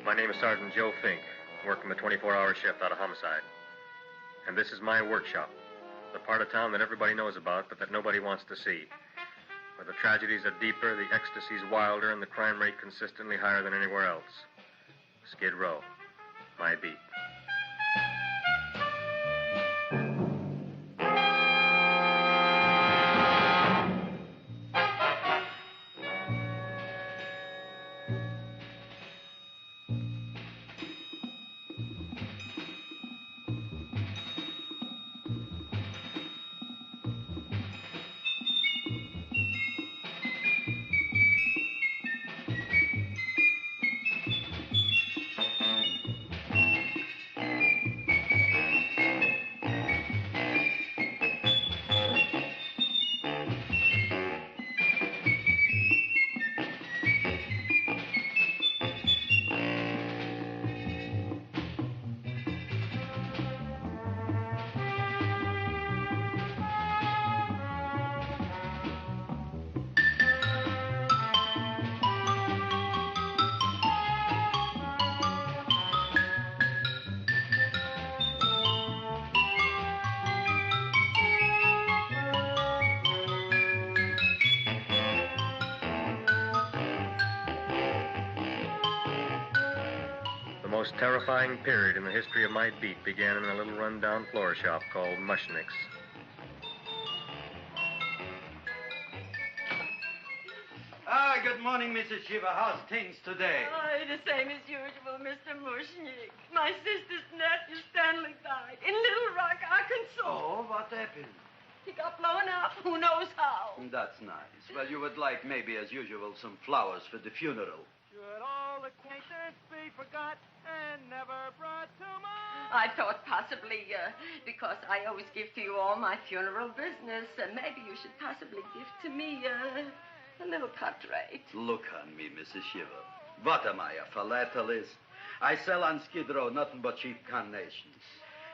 My name is Sergeant Joe Fink, working the 24-hour shift out of homicide. And this is my workshop, the part of town that everybody knows about, but that nobody wants to see. Where the tragedies are deeper, the ecstasy's wilder, and the crime rate consistently higher than anywhere else. Skid Row, my beat. The most terrifying period in the history of my beat began in a little run-down floor shop called Mushnick's. Good morning, Mrs. Shiva. How's things today? Oh, the same as usual, Mr. Mushnick. My sister's nephew, Stanley, died in Little Rock, Arkansas. Oh, what happened? He got blown up. Who knows how? That's nice. Well, you would like, maybe as usual, some flowers for the funeral. Should all acquaintance be forgot and never brought to mind? I thought possibly, because I always give to you all my funeral business, maybe you should possibly give to me, a little cut rate. Look on me, Mrs. Shiva. What am I, a philatelist? I sell on Skid Row nothing but cheap carnations.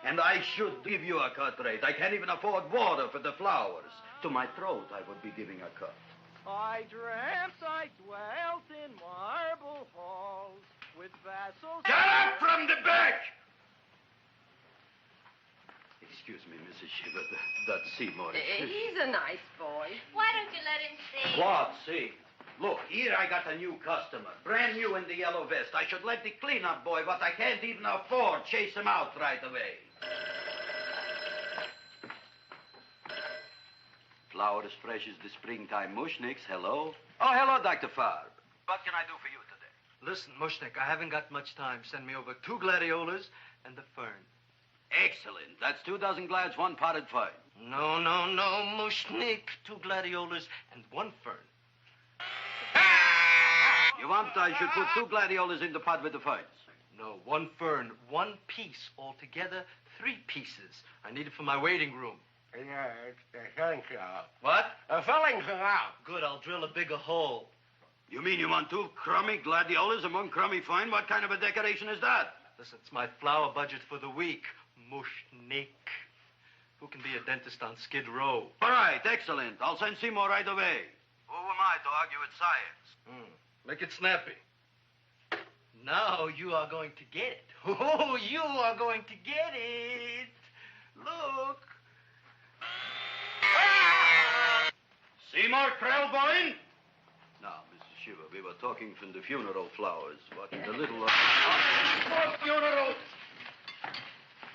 And I should give you a cut rate. I can't even afford water for the flowers. To my throat, I would be giving a cut. I dreamt I dwelt in marble halls with vassals... Get up from the back! Excuse me, Mrs. Shiva, that's Seymour. He's a nice boy. Why don't you let him see? What, see? Look, here I got a new customer, brand new in the yellow vest. I should let the cleanup boy, but I can't even afford, chase him out right away. Flower as fresh as the springtime Mushnicks. Hello? Oh, hello, Dr. Farb. What can I do for you today? Listen, Mushnick, I haven't got much time. Send me over 2 gladiolas and the fern. Excellent. That's 2 dozen glads, 1 potted fern. No, Mushnick. 2 gladiolas and 1 fern. You want I should put 2 gladiolas in the pot with the ferns? No, 1 fern, 1 piece. Altogether, 3 pieces. I need it for my waiting room. Yeah, it's the filling out. What? The filling's out. Good, I'll drill a bigger hole. You mean you want 2 crummy gladiolas and 1 crummy fern? What kind of a decoration is that? Listen, it's my flower budget for the week. Mushnick. Who can be a dentist on Skid Row? All right, excellent. I'll send Seymour right away. Who am I to argue with science? Make it snappy. Now you are going to get it. Oh, you are going to get it. Look. Seymour Krellboyne? Now, Mrs. Shiva, we were talking from the funeral flowers. What the little... More funerals!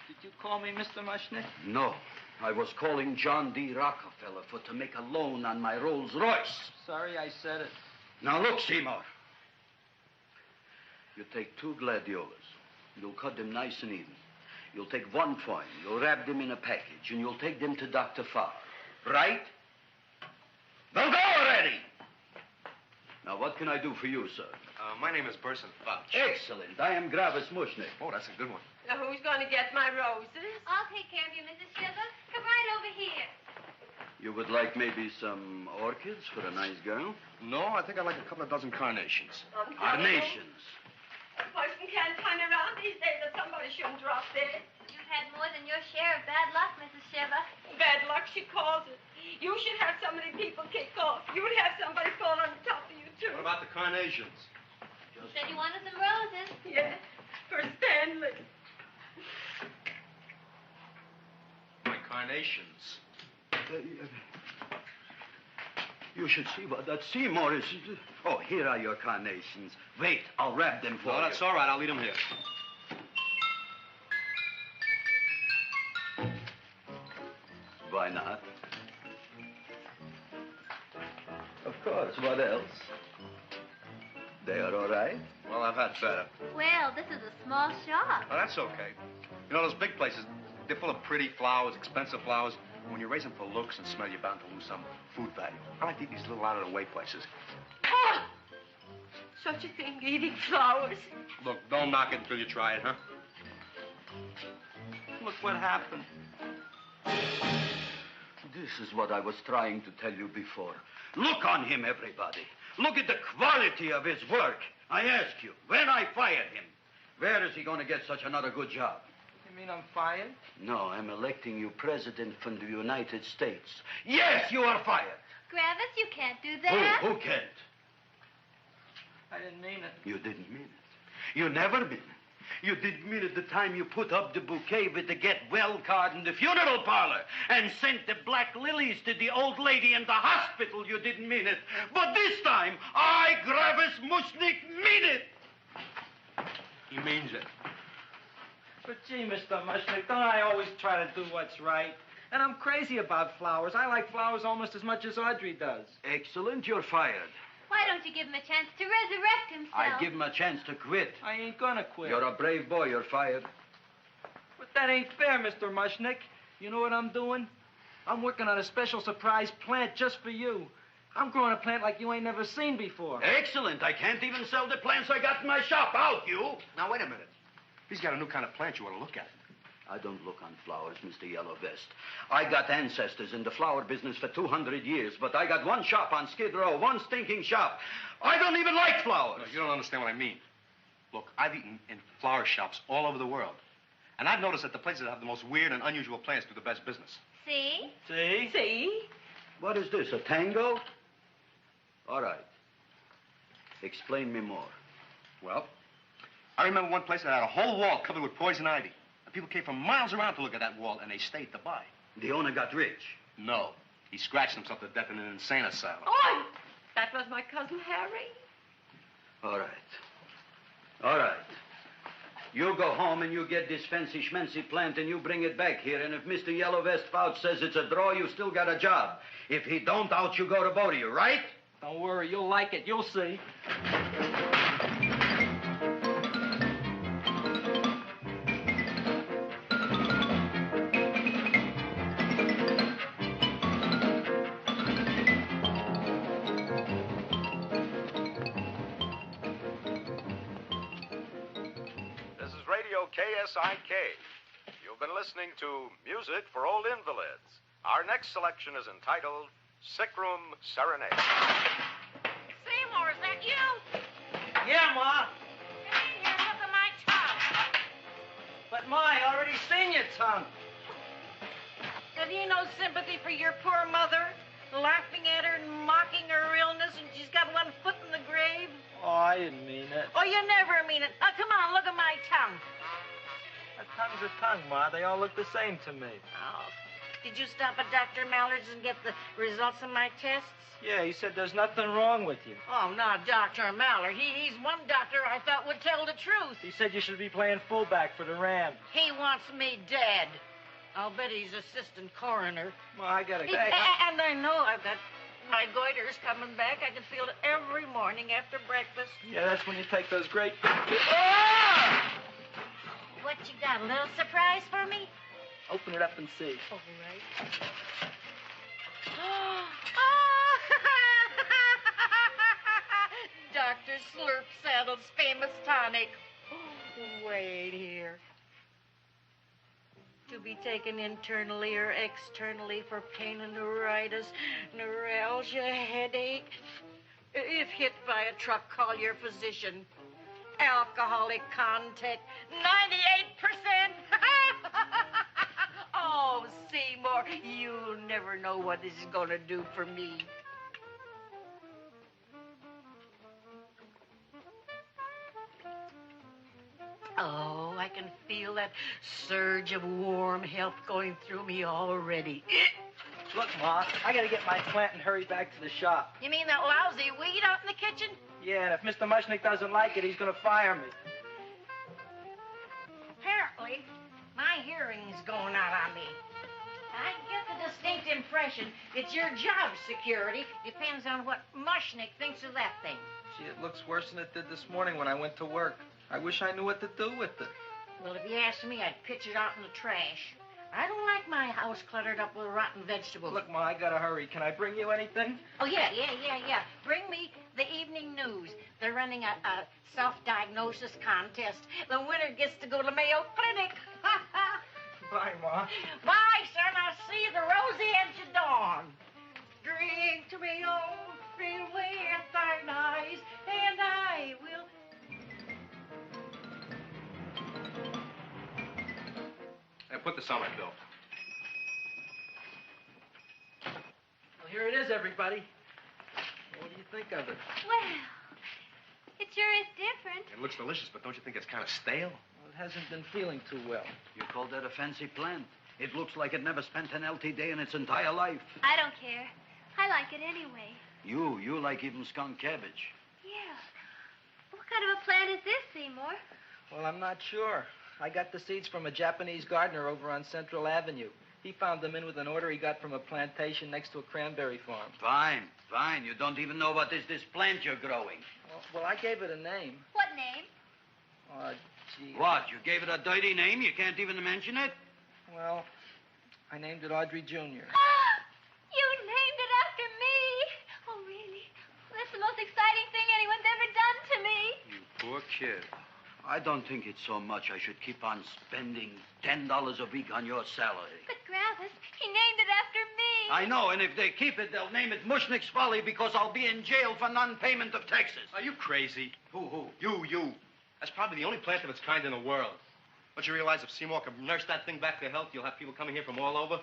Did you call me Mr. Mushnick? No. I was calling John D. Rockefeller to make a loan on my Rolls Royce. Sorry I said it. Now, look, Seymour. You take 2 gladiolas. You'll cut them nice and even. You'll take 1 fern. You'll wrap them in a package, and you'll take them to Dr. Farr. Right? Well, go already! Now, what can I do for you, sir? My name is Burson Fouch. Excellent. I am Gravis Mushnick. Oh, that's a good one. Now, who's going to get my roses? I'll take care of you, Mrs. Shiva. Come right over here. You would like maybe some orchids for a nice girl? No, I think I'd like a couple of dozen carnations. Carnations. A person can't turn around these days that somebody shouldn't drop dead. You've had more than your share of bad luck, Mrs. Shiva. Bad luck, she calls it. You should have so many people kick off. You would have somebody fall on top of you, too. What about the carnations? Said you wanted some roses. Yes, for Stanley. My carnations. You should see what that Seymour is. Oh, here are your carnations. Wait, I'll wrap them for you. No, that's all right. I'll leave them here. Why not? Of course, what else? They are all right? Well, I've had better. Well, this is a small shop. Oh, that's okay. You know, those big places, they're full of pretty flowers, expensive flowers. When you raise them for looks and smell, you're bound to lose some food value. I like to eat these little out-of-the-way places. Oh! Such a thing, eating flowers. Look, don't knock it until you try it, huh? Look what happened. This is what I was trying to tell you before. Look on him, everybody. Look at the quality of his work. I ask you, when I fired him, where is he going to get such another good job? You mean I'm fired? No, I'm electing you president from the United States. Yes, you are fired. Gravis, you can't do that. Who can't? I didn't mean it. You didn't mean it. You never mean it. You didn't mean it the time you put up the bouquet with the get well card in the funeral parlor and sent the black lilies to the old lady in the hospital. You didn't mean it. But this time, I, Gravis Mushnik, mean it. He means it. But gee, Mr. Mushnick, don't I always try to do what's right? And I'm crazy about flowers. I like flowers almost as much as Audrey does. Excellent, you're fired. Why don't you give him a chance to resurrect himself? I give him a chance to quit. I ain't gonna quit. You're a brave boy, you're fired. But that ain't fair, Mr. Mushnick. You know what I'm doing? I'm working on a special surprise plant just for you. I'm growing a plant like you ain't never seen before. Excellent. I can't even sell the plants I got in my shop. Out, you. Now, wait a minute. He's got a new kind of plant you want to look at. I don't look on flowers, Mr. Yellow Vest. I got ancestors in the flower business for 200 years, but I got one shop on Skid Row, one stinking shop. I don't even like flowers. No, you don't understand what I mean. Look, I've eaten in flower shops all over the world. And I've noticed that the places that have the most weird and unusual plants do the best business. See? See? See? What is this, a tango? All right. Explain me more. Well, I remember one place that had a whole wall covered with poison ivy. And people came from miles around to look at that wall, and they stayed to buy. The owner got rich. No. He scratched himself to death in an insane asylum. Oh, that was my cousin Harry. All right. All right. You go home and you get this fancy schmancy plant and you bring it back here. And if Mr. Yellow Vest Fouch says it's a draw, you still got a job. If he don't, out you go to both of you, right? Don't worry, you'll like it. You'll see. KSIK. You've been listening to Music for Old Invalids. Our next selection is entitled Sick Room Serenade. Seymour, is that you? Yeah, Ma. Hey, here, look at my tongue. But, Ma, I already seen your tongue. Have you no sympathy for your poor mother? Laughing at her and mocking her illness, and she's got one foot in the grave? Oh, I didn't mean it. Oh, you never mean it. Now, come on, look at my tongue. A tongue's a tongue, Ma. They all look the same to me. Oh, did you stop at Dr. Mallard's and get the results of my tests? Yeah, he said there's nothing wrong with you. Oh, not Dr. Mallard. He's one doctor I thought would tell the truth. He said you should be playing fullback for the Rams. He wants me dead. I'll bet he's assistant coroner. Ma, I gotta go. And I know I've got my goiter's coming back. I can feel it every morning after breakfast. Yeah, that's when you take those great... What you got, a little surprise for me? Open it up and see. All right. Dr. Slurp Saddle's famous tonic. Wait here. To be taken internally or externally for pain and neuritis, neuralgia, headache. If hit by a truck, call your physician. Alcoholic content, 98%. Oh, Seymour, you'll never know what this is going to do for me. that surge of warm health going through me already. Look, Ma, I gotta get my plant and hurry back to the shop. You mean that lousy weed out in the kitchen? Yeah, and if Mr. Mushnick doesn't like it, he's gonna fire me. Apparently, my hearing's going out on me. I get the distinct impression it's your job security depends on what Mushnick thinks of that thing. Gee, it looks worse than it did this morning when I went to work. I wish I knew what to do with it. Well, if you ask me, I'd pitch it out in the trash. I don't like my house cluttered up with rotten vegetables. Look, Ma, I gotta hurry. Can I bring you anything? Oh, yeah. Bring me the evening news. They're running a self-diagnosis contest. The winner gets to go to Mayo Clinic. Bye, Ma. Bye, son. I'll see you at the rosy edge of dawn. Drink to me, oh, free with thine eyes, and I will... Hey, put this on my bill. Well, here it is, everybody. What do you think of it? Well, it sure is different. It looks delicious, but don't you think it's kind of stale? Well, it hasn't been feeling too well. You call that a fancy plant? It looks like it never spent an LT day in its entire life. I don't care. I like it anyway. You like even skunk cabbage. Yeah. What kind of a plant is this, Seymour? Well, I'm not sure. I got the seeds from a Japanese gardener over on Central Avenue. He found them in with an order he got from a plantation next to a cranberry farm. Fine. You don't even know what is this plant you're growing. Well, I gave it a name. What name? Oh, gee. What, you gave it a dirty name? You can't even mention it? Well, I named it Audrey Jr. You named it after me. Oh, really? That's the most exciting thing anyone's ever done to me. You poor kid. I don't think it's so much I should keep on spending $10 a week on your salary. But, Gravis, he named it after me. I know, and if they keep it, they'll name it Mushnick's Folly because I'll be in jail for non-payment of taxes. Are you crazy? Who? You. That's probably the only plant of its kind in the world. Don't you realize if Seymour can nurse that thing back to health, you'll have people coming here from all over?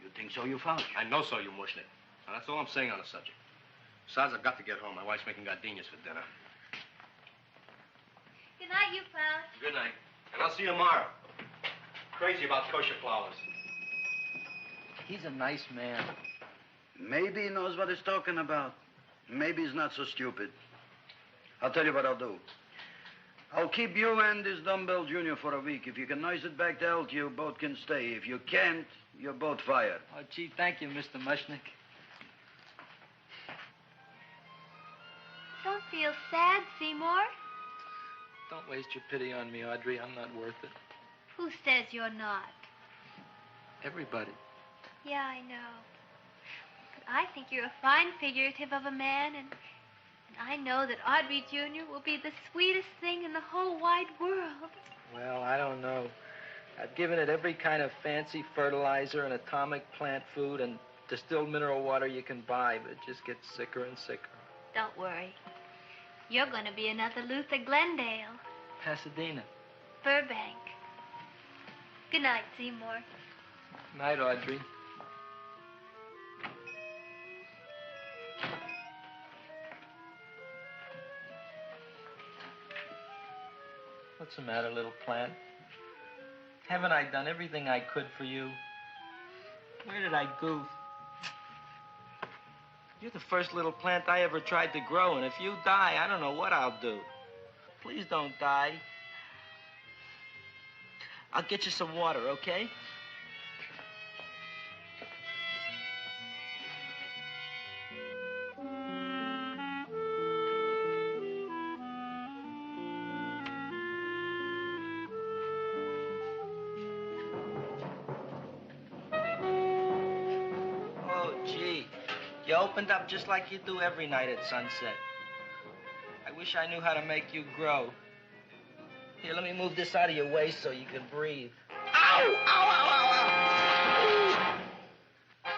You think so, you found? I know so, you Mushnick. Now, that's all I'm saying on the subject. Besides, I've got to get home. My wife's making gardenias for dinner. Good night, you fellas. Good night. And I'll see you tomorrow. Crazy about kosher flowers. He's a nice man. Maybe he knows what he's talking about. Maybe he's not so stupid. I'll tell you what I'll do. I'll keep you and this dumbbell junior for a week. If you can nurse it back to health, you both can stay. If you can't, you're both fired. Oh, gee, thank you, Mr. Mushnick. Don't feel sad, Seymour. Don't waste your pity on me, Audrey. I'm not worth it. Who says you're not? Everybody. Yeah, I know. But I think you're a fine figurative of a man, and I know that Audrey Jr. will be the sweetest thing in the whole wide world. Well, I don't know. I've given it every kind of fancy fertilizer and atomic plant food and distilled mineral water you can buy, but it just gets sicker and sicker. Don't worry. You're going to be another Luther Glendale. Pasadena. Burbank. Good night, Seymour. Night, Audrey. What's the matter, little plant? Haven't I done everything I could for you? Where did I goof? You're the first little plant I ever tried to grow, and if you die, I don't know what I'll do. Please don't die. I'll get you some water, okay? You opened up just like you do every night at sunset. I wish I knew how to make you grow. Here, let me move this out of your way so you can breathe. Ow! Ow, ow, ow, ow!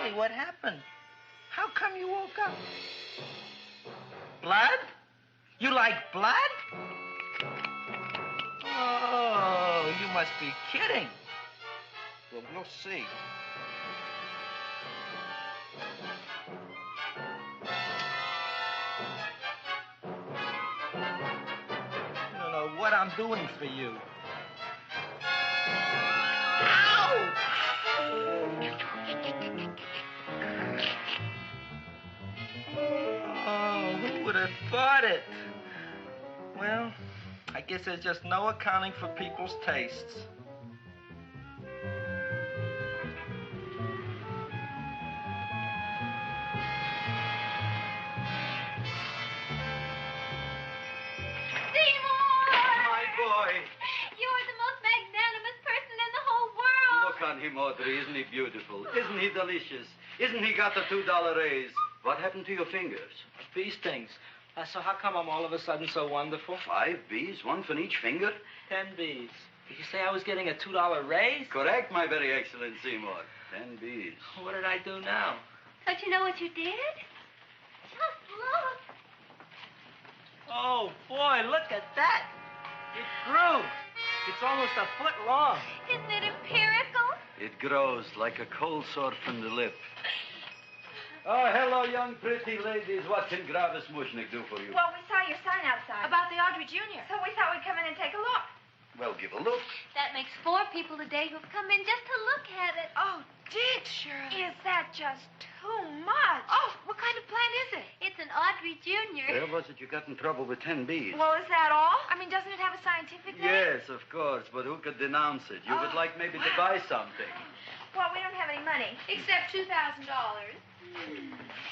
Hey, what happened? How come you woke up? Blood? You like blood? Oh, you must be kidding. Well, we'll see. What I'm doing for you. Oh, who would have thought it? Well, I guess there's just no accounting for people's tastes. You're the most magnanimous person in the whole world. Look on him, Audrey. Isn't he beautiful? Isn't he delicious? Isn't he got the $2 raise? What happened to your fingers? Bee stings. So how come I'm all of a sudden so wonderful? 5 bees, one for each finger? 10 bees. Did you say I was getting a $2 raise? Correct, my very excellent Seymour. 10 bees. What did I do now? Don't you know what you did? Just look. Oh, boy, look at that. It grew. It's almost a foot long. Isn't it empirical? It grows like a cold sore from the lip. Oh, hello, young pretty ladies. What can Gravis Mushnik do for you? Well, we saw your sign outside. About the Audrey Jr. So we thought we'd come in and take a look. Well, give a look. That makes 4 people today who've come in just to look at it. Oh, Dick, Shirley. Is that just too much? Oh, what kind of plant is it? It's an Audrey Jr. Where was it you got in trouble with 10 bees? Well, is that all? I mean, doesn't it have a scientific name? Yes, of course, but who could denounce it? You would like maybe to buy something. Well, we don't have any money. Except $2,000.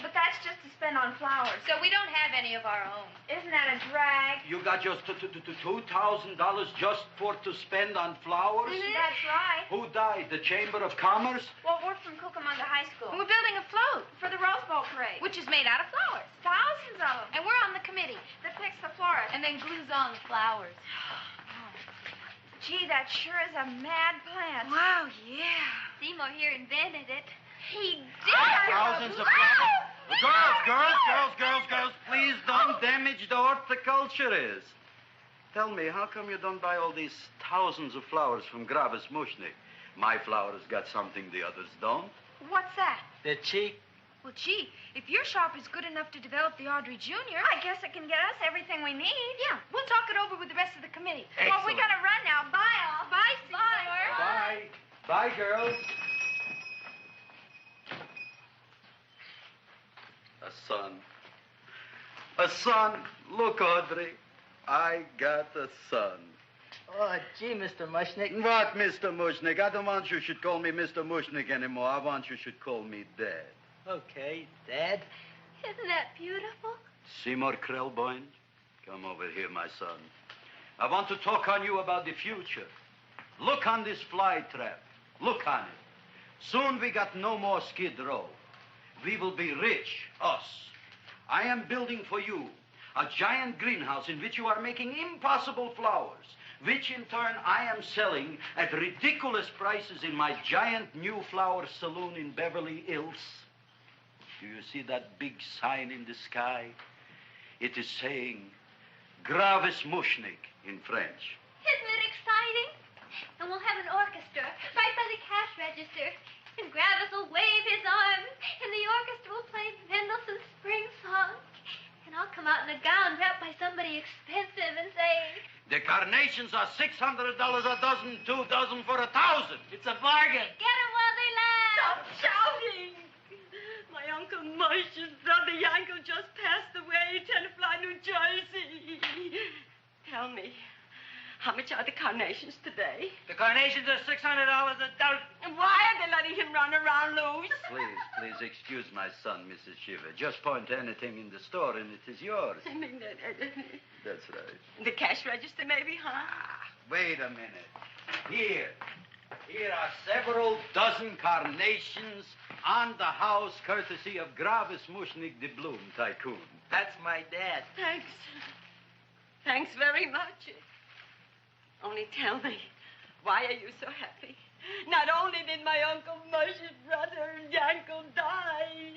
But that's just to spend on flowers. So we don't have any of our own. Isn't that a drag? You got just $2,000 just to spend on flowers? That's right. Who died? The Chamber of Commerce? Well, we're from Cucamonga High School. We're building a float for the Rose Bowl parade. Which is made out of flowers. Thousands of them. And we're on the committee that picks the florists. And then glues on the flowers. Gee, that sure is a mad plant. Wow, yeah. Seymour here invented it. He did. Thousands of flowers. Girls, please don't damage the horticulturist. Tell me, how come you don't buy all these thousands of flowers from Gravis Mushnik? My flowers got something the others don't. What's that? They're cheap. Well, gee, if your shop is good enough to develop the Audrey Jr., I guess it can get us everything we need. Yeah, we'll talk it over with the rest of the committee. Excellent. Well, we gotta run now. Bye, all. Bye, Seymour. Bye. Bye, girls. A son. A son. Look, Audrey. I got a son. Oh, gee, Mr. Mushnik. What, Mr. Mushnik? I don't want you should call me Mr. Mushnik anymore. I want you should call me Dad. Okay, Dad. Isn't that beautiful? Seymour Krelboyne, come over here, my son. I want to talk on you about the future. Look on this fly trap. Look on it. Soon we got no more Skid Row. We will be rich, us. I am building for you a giant greenhouse in which you are making impossible flowers, which in turn I am selling at ridiculous prices in my giant new flower saloon in Beverly Hills. Do you see that big sign in the sky? It is saying Gravis Mushnik in French. Isn't it exciting? And we'll have an orchestra right by the cash register. And Gravis will wave his arms, and the orchestra will play Mendelssohn's Spring Song. And I'll come out in a gown wrapped by somebody expensive and say, The carnations are $600 a dozen, 2 dozen for $1,000. It's a bargain. get 'em while they last. Stop shouting! My Uncle Moshe's brother Yankel just passed away, Tenafly, New Jersey. Tell me, how much are the carnations today? The carnations are $600 a dozen. And why are they letting him run around loose? Please excuse my son, Mrs. Shiver. Just point to anything in the store and it is yours. I mean, That's right. the cash register maybe, huh? Wait a minute. Here are several dozen carnations on the house courtesy of Gravis Mushnik, the Bloom Tycoon. That's my dad. Thanks. Thanks very much. Only tell me, why are you so happy? Not only did my Uncle Moshe's brother Yankel die,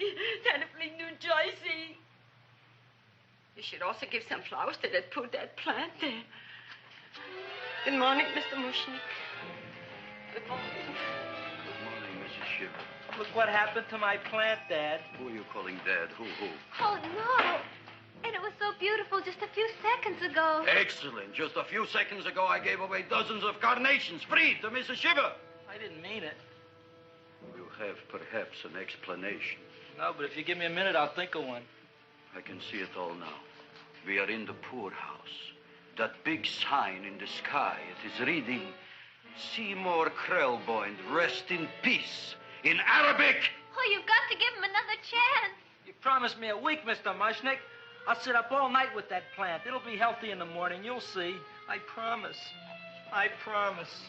Tenafly, New Jersey, you should also give some flowers to that poor dead plant there. Good morning, Mr. Mushnik. Good morning. Good morning, Mrs. Shiver. Look what happened to my plant, Dad. Who are you calling Dad? Who? Oh, no. And it was so beautiful just a few seconds ago. Excellent. Just a few seconds ago, I gave away dozens of carnations free to Mrs. Shiver. I didn't mean it. You have perhaps an explanation. No, but if you give me a minute, I'll think of one. I can see it all now. We are in the poorhouse. That big sign in the sky, it is reading, Seymour Krelboyne, rest in peace, in Arabic. Oh, you've got to give him another chance. You promised me a week, Mr. Mushnick. I'll sit up all night with that plant. It'll be healthy in the morning. You'll see. I promise. I promise.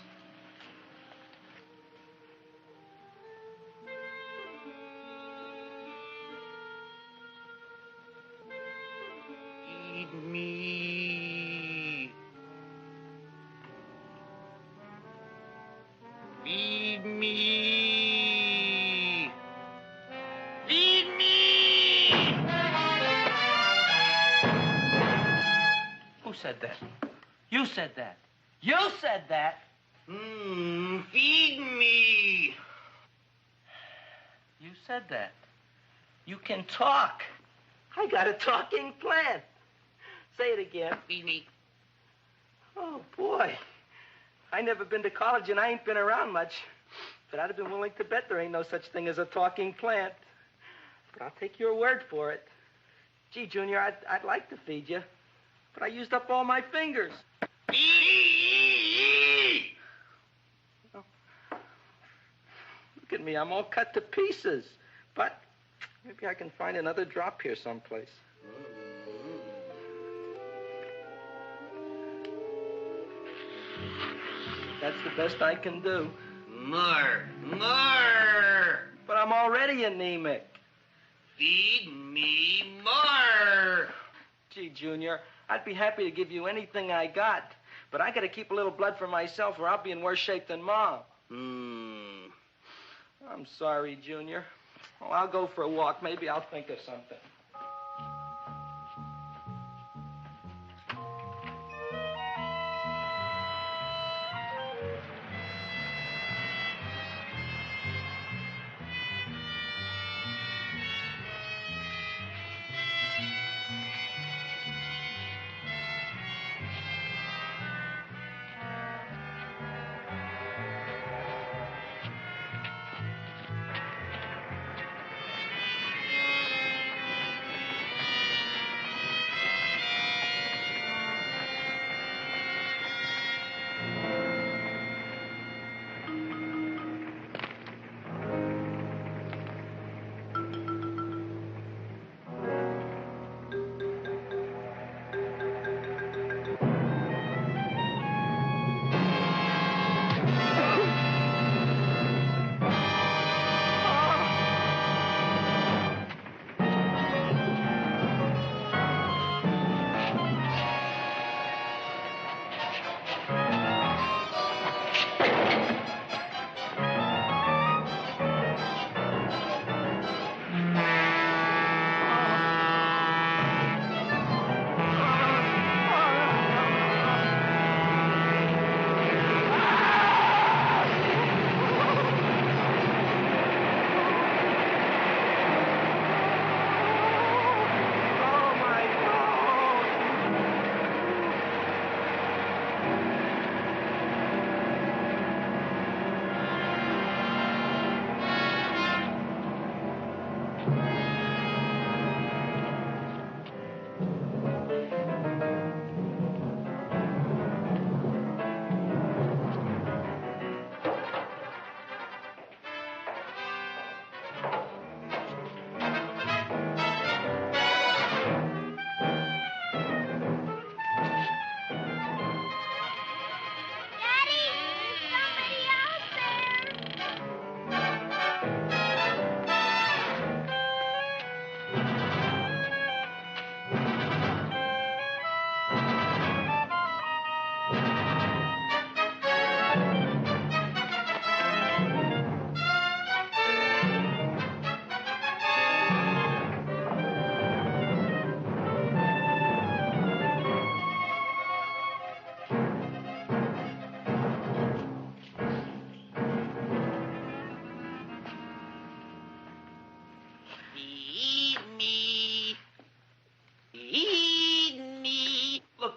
Feed me. Feed me. Feed me. Who said that? You said that. You said that. Feed me. You said that. You can talk. I got a talking plant. Say it again. Feed me. Oh, boy. I never been to college and I ain't been around much. But I'd have been willing to bet there ain't no such thing as a talking plant. But I'll take your word for it. Gee, Junior, I'd like to feed you. But I used up all my fingers. Oh. Look at me. I'm all cut to pieces. But maybe I can find another drop here someplace. That's the best I can do. More. But I'm already anemic. Feed me more. Gee, Junior, I'd be happy to give you anything I got. But I got to keep a little blood for myself or I'll be in worse shape than Mom. I'm sorry, Junior. Oh, I'll go for a walk. Maybe I'll think of something.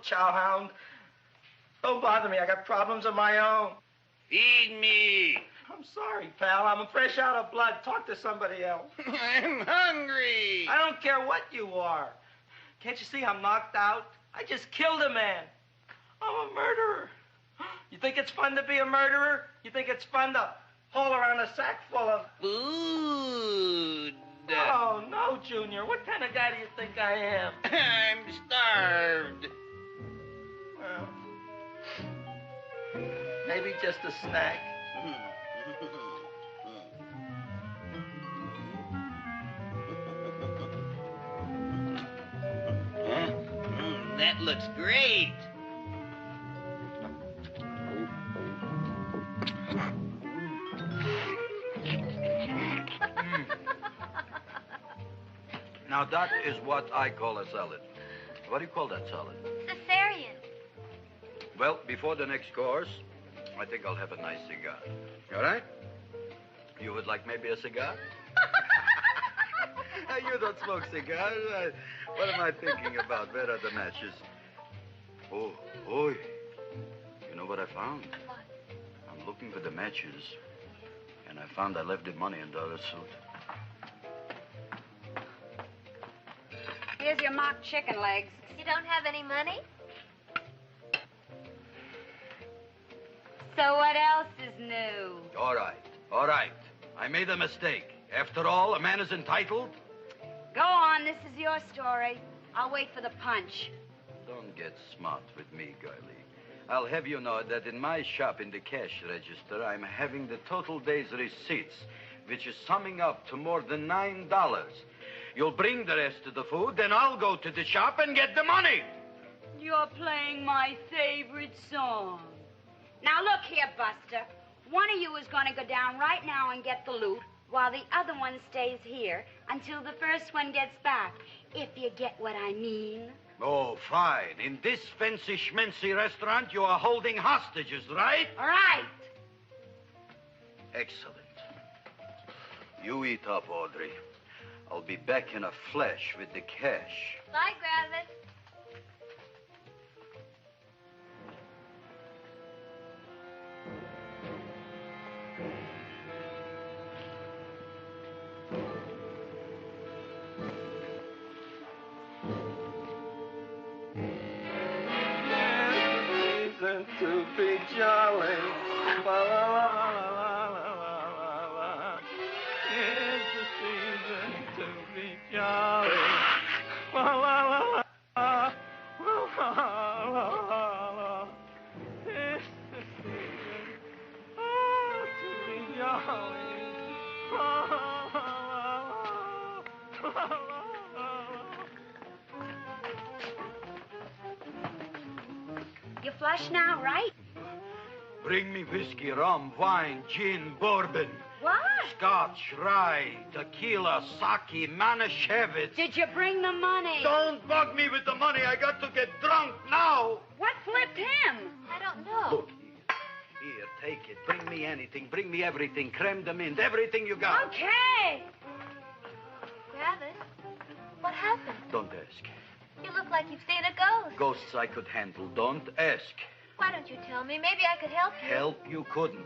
Chowhound. Don't bother me. I got problems of my own. Feed me. I'm sorry, pal. I'm fresh out of blood. Talk to somebody else. I'm hungry. I don't care what you are. Can't you see I'm knocked out? I just killed a man. I'm a murderer. You think it's fun to be a murderer? You think it's fun to haul around a sack full of... Food. Oh, no, Junior. What kind of guy do you think I am? I'm starved. Well, maybe just a snack. That looks great. Now, that is what I call a salad. What do you call that salad? Caesarean. Well, before the next course, I think I'll have a nice cigar. All right? You would like maybe a cigar? You don't smoke cigars. What am I thinking about? Where are the matches? Oh, you know what I found? What? I'm looking for the matches, and I found I left the money in the other suit. Here's your mock chicken legs. You don't have any money? So what else is new? All right. I made a mistake. After all, a man is entitled. Go on, this is your story. I'll wait for the punch. Don't get smart with me, girlie. I'll have you know that in my shop in the cash register, I'm having the total day's receipts, which is summing up to more than $9. You'll bring the rest of the food, then I'll go to the shop and get the money. You're playing my favorite song. Now, look here, Buster. One of you is going to go down right now and get the loot, while the other one stays here until the first one gets back, if you get what I mean. Oh, fine. In this fancy schmancy restaurant, you are holding hostages, right? All right. Excellent. You eat up, Audrey. I'll be back in a flash with the cash. Bye, Gravis. To be jolly. La, la, la, la, la, la, la. It's the season to be jolly. La, la, la, la, la, la, la, la. It's the season to be jolly. La, la, la, la, la, la. You flush now, right? Bring me whiskey, rum, wine, gin, bourbon. What? Scotch, rye, tequila, sake, Manischewitz. Did you bring the money? Don't bug me with the money. I got to get drunk now. What flipped him? I don't know. Look, here, take it. Bring me anything. Bring me everything. Creme de menthe, everything you got. Okay. Gravis, what happened? Don't ask. You look like you've seen a ghost. Ghosts I could handle. Don't ask. Why don't you tell me? Maybe I could help you. Help you couldn't.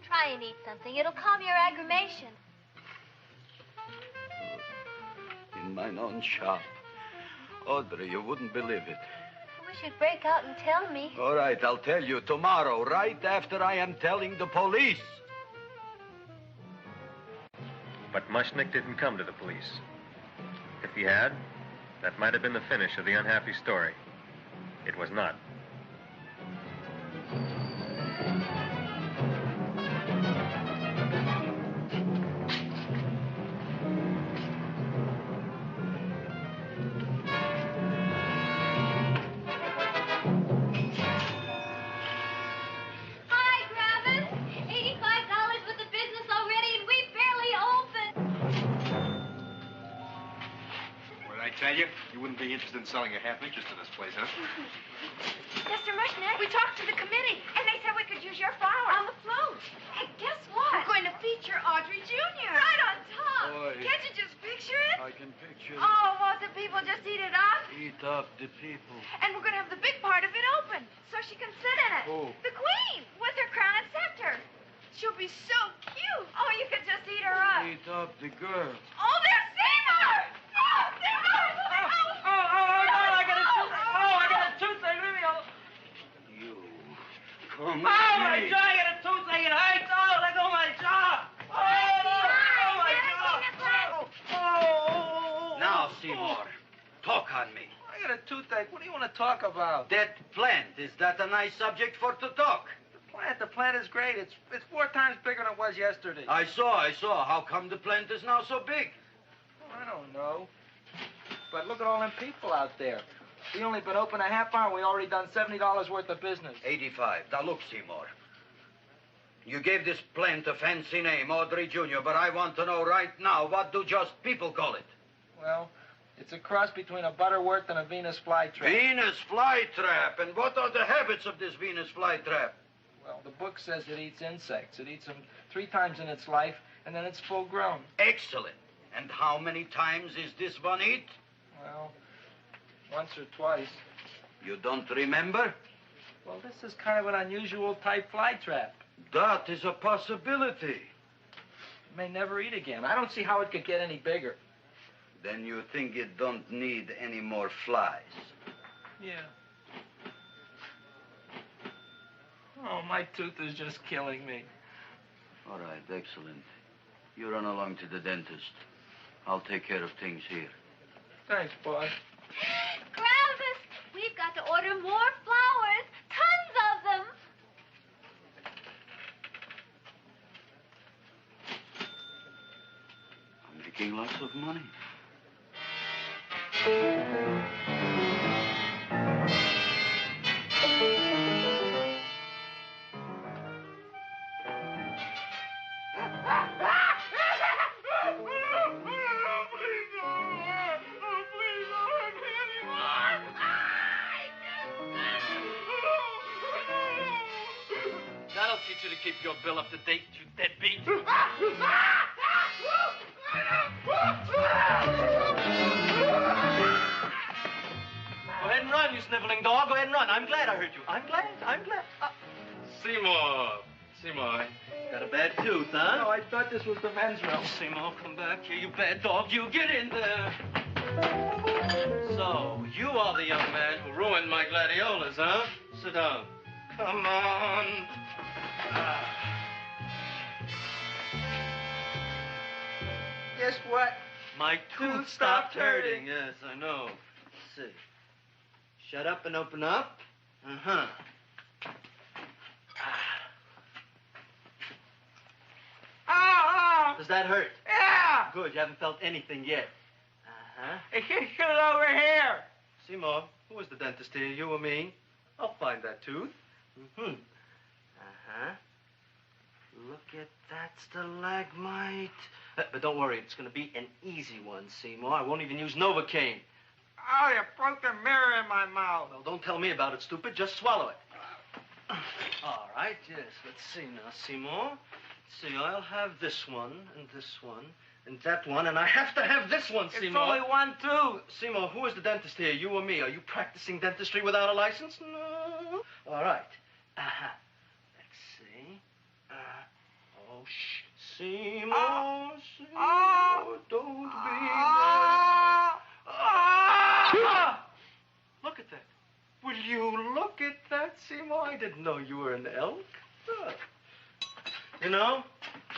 Try and eat something. It'll calm your aggravation. In mine own shop. Audrey, you wouldn't believe it. I wish you'd break out and tell me. All right, I'll tell you tomorrow, right after I am telling the police. But Mushnick didn't come to the police. If he had, that might have been the finish of the unhappy story. It was not. Hi, Gravis. $85 with the business already, and we barely opened. What did I tell you? You wouldn't be interested in selling your half interest in this place, huh? Mr. Mushnick, we talked to the committee, and they said we could use your flour on the float. Hey, guess what? We're going to feature Audrey Jr. Right on top. Boy. Can't you just picture it? I can picture it. Oh, won't the people just eat it up? Eat up the people. And we're going to have the big part of it open, so she can sit in it. Who? The Queen, with her crown and scepter. She'll be so cute. Oh, you could just eat her up. Eat up the girl. Oh, there's Seymour! Oh, Seymour! I got a toothache. Leave me alone. You. Come Oh, my jaw! I got a toothache. It hurts. Oh, let go of my jaw. Oh, my jaw. Oh. Now, Seymour, talk on me. I got a toothache. What do you want to talk about? That plant, is that a nice subject for to talk? The plant is great. It's 4 times bigger than it was yesterday. I saw. How come the plant is now so big? I don't know. But look at all them people out there. We only been open a half hour. We already done $70 worth of business. 85. Now, look, Seymour. You gave this plant a fancy name, Audrey Jr., but I want to know right now, what do just people call it? Well, it's a cross between a Butterworth and a Venus flytrap. Venus flytrap. And what are the habits of this Venus flytrap? Well, the book says it eats insects. It eats them 3 times in its life, and then it's full grown. Excellent. And how many times is this one eat? Well, once or twice. You don't remember? Well, this is kind of an unusual type flytrap. That is a possibility. It may never eat again. I don't see how it could get any bigger. Then you think it don't need any more flies? Yeah. Oh, my tooth is just killing me. All right, excellent. You run along to the dentist. I'll take care of things here. Thanks, boy. Gravis, we've got to order more flowers. Tons of them. I'm making lots of money. That'll teach you to keep your bill up to date, you deadbeat. Go ahead and run, you sniveling dog. Go ahead and run. I'm glad I hurt you. I'm glad. Seymour, got a bad tooth, huh? No, I thought this was the men's room. Seymour, come back here, you bad dog. You get in there. So, you are the young man who ruined my gladiolas, huh? Sit down. Come on. Guess what? My tooth stopped hurting. Yes, I know. Let's see. Shut up and open up. Uh-huh. Oh! Does that hurt? Yeah! Good, you haven't felt anything yet. Uh-huh. Get it over here. Seymour, who was the dentist here, you or me? I'll find that tooth. Mm-hmm. Uh-huh. Look at that stalagmite. But don't worry, it's going to be an easy one, Seymour. I won't even use Novocaine. Oh, you broke the mirror in my mouth. Well, don't tell me about it, stupid. Just swallow it. All right, yes. Let's see now, Seymour. Let's see, I'll have this one, and that one, and I have to have this one, Seymour. It's only one tooth. Seymour, who is the dentist here, you or me? Are you practicing dentistry without a license? No. All right. Uh-huh. Let's see. Oh, shh. Seymour, Seymour, don't be Look at that. Will you look at that, Seymour? I didn't know you were an elk. You know,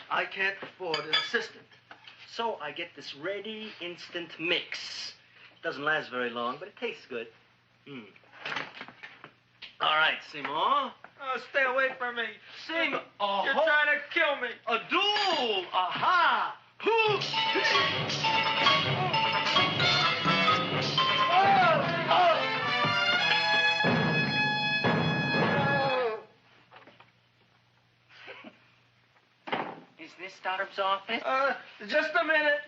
I can't afford an assistant. So I get this ready instant mix. Doesn't last very long, but it tastes good. All right, Seymour. Oh, stay away from me. Seymour. You're trying to kill me. A duel. Aha. Is this Starbuck's office? Just a minute.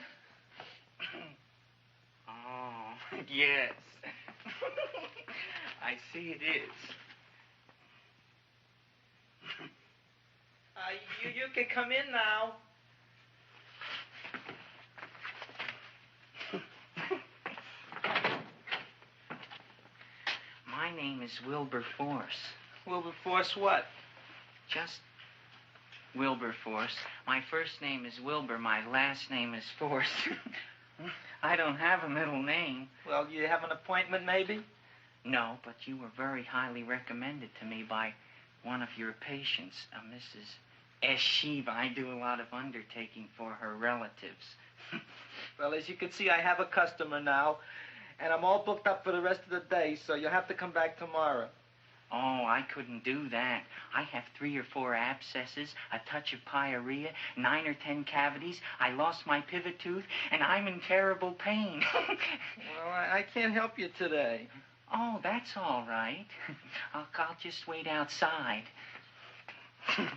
Oh, yes. I see it is. You can come in now. My name is Wilbur Force. Wilberforce what? Just Wilberforce. My first name is Wilbur. My last name is Force. I don't have a middle name. Well, you have an appointment, maybe? No, but you were very highly recommended to me by one of your patients, Mrs. S. Shiva. I do a lot of undertaking for her relatives. Well, as you can see, I have a customer now, and I'm all booked up for the rest of the day, so you'll have to come back tomorrow. Oh, I couldn't do that. I have 3 or 4 abscesses, a touch of pyorrhea, 9 or 10 cavities. I lost my pivot tooth, and I'm in terrible pain. Well, I can't help you today. Oh, that's all right. I'll just wait outside. The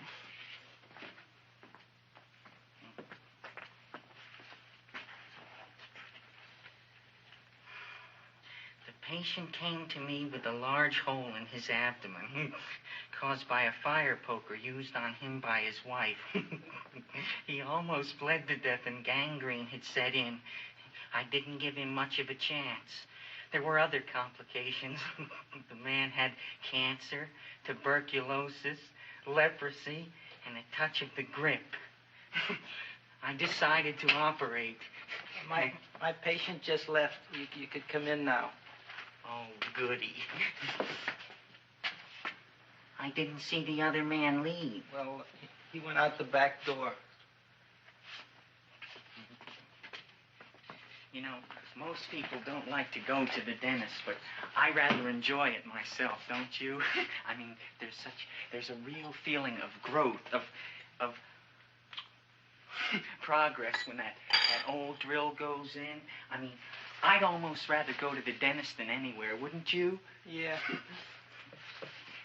patient came to me with a large hole in his abdomen caused by a fire poker used on him by his wife. He almost bled to death and gangrene had set in. I didn't give him much of a chance. There were other complications. The man had cancer, tuberculosis, leprosy, and a touch of the grip. I decided to operate. My patient just left. You could come in now. Oh, goody. I didn't see the other man leave. Well, he went out the back door. You know, most people don't like to go to the dentist, but I rather enjoy it myself, don't you? I mean, there's a real feeling of growth, of progress when that old drill goes in. I mean, I'd almost rather go to the dentist than anywhere, wouldn't you? Yeah.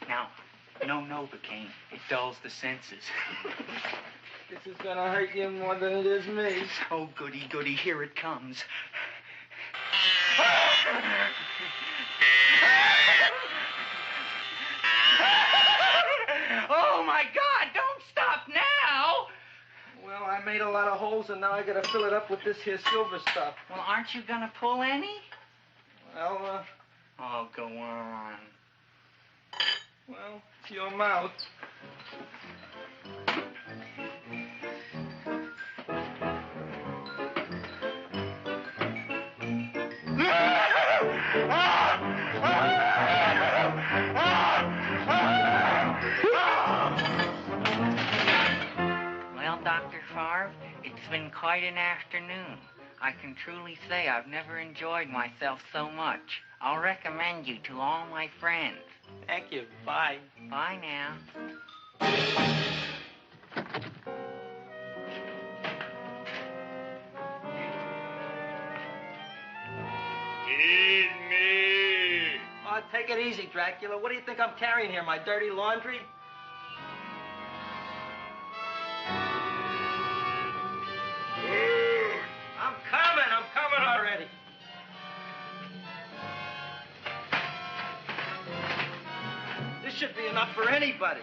Now, no Novocaine. It dulls the senses. This is gonna hurt you more than it is me. Oh, goody, goody, here it comes. Oh, my God, don't stop now! Well, I made a lot of holes, and now I gotta fill it up with this here silver stuff. Well, aren't you gonna pull any? Well, Oh, go on. Well, it's your mouth. Well, Dr. Favre, it's been quite an afternoon. I can truly say I've never enjoyed myself so much. I'll recommend you to all my friends. Thank you. Bye. Bye now. Feed me. Oh, take it easy, Dracula. What do you think I'm carrying here, my dirty laundry? I'm coming already. This should be enough for anybody.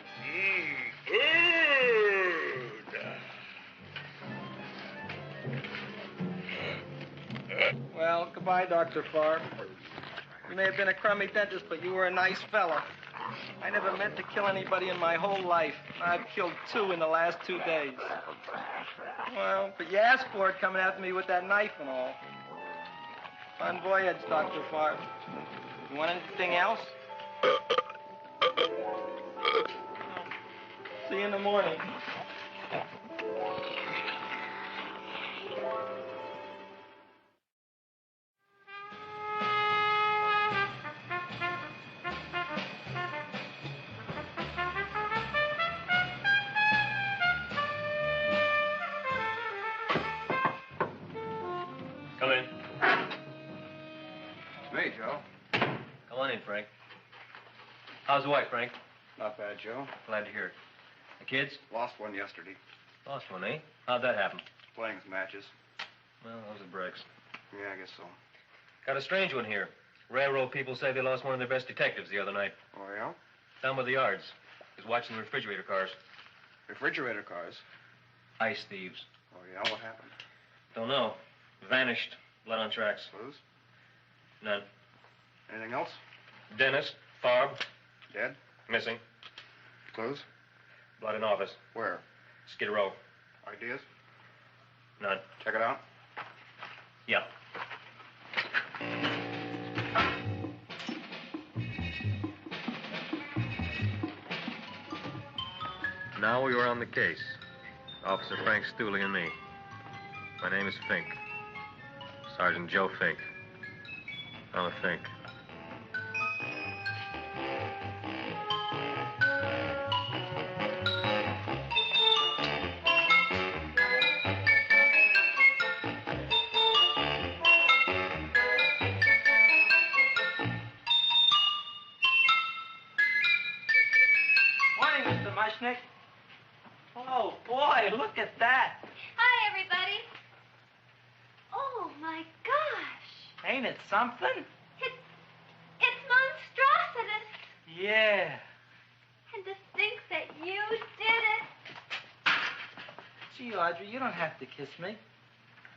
Well, goodbye, Dr. Favre. You may have been a crummy dentist, but you were a nice fella. I never meant to kill anybody in my whole life. I've killed 2 in the last 2 days. Well, but you asked for it coming after me with that knife and all. Fun voyage, Dr. Favre. You want anything else? See you in the morning. Come in. Me, Joe. Come on in, Frank. How's the wife, Frank? Not bad, Joe. Glad to hear it. The kids? Lost one yesterday. Lost one, eh? How'd that happen? Playing some matches. Well, those are breaks. Yeah, I guess so. Got a strange one here. Railroad people say they lost one of their best detectives the other night. Oh, yeah? Down by the yards. He was watching the refrigerator cars. Refrigerator cars? Ice thieves. Oh, yeah? What happened? Don't know. Vanished. Blood on tracks. Clues? None. Anything else? Dennis. Farb. Dead? Missing. Clues? Blood in office. Where? Skid Row. Ideas? None. Check it out. Yeah. Now we were on the case. Officer Frank Stooley and me. My name is Fink. Sergeant Joe Fink. Fella Fink. Morning, Mr. Mushnick. Oh, boy, look at that. Hi, everybody. Oh, my gosh. Ain't it something? It's monstrosity. Yeah. And to think that you did it. Gee, Audrey, you don't have to kiss me.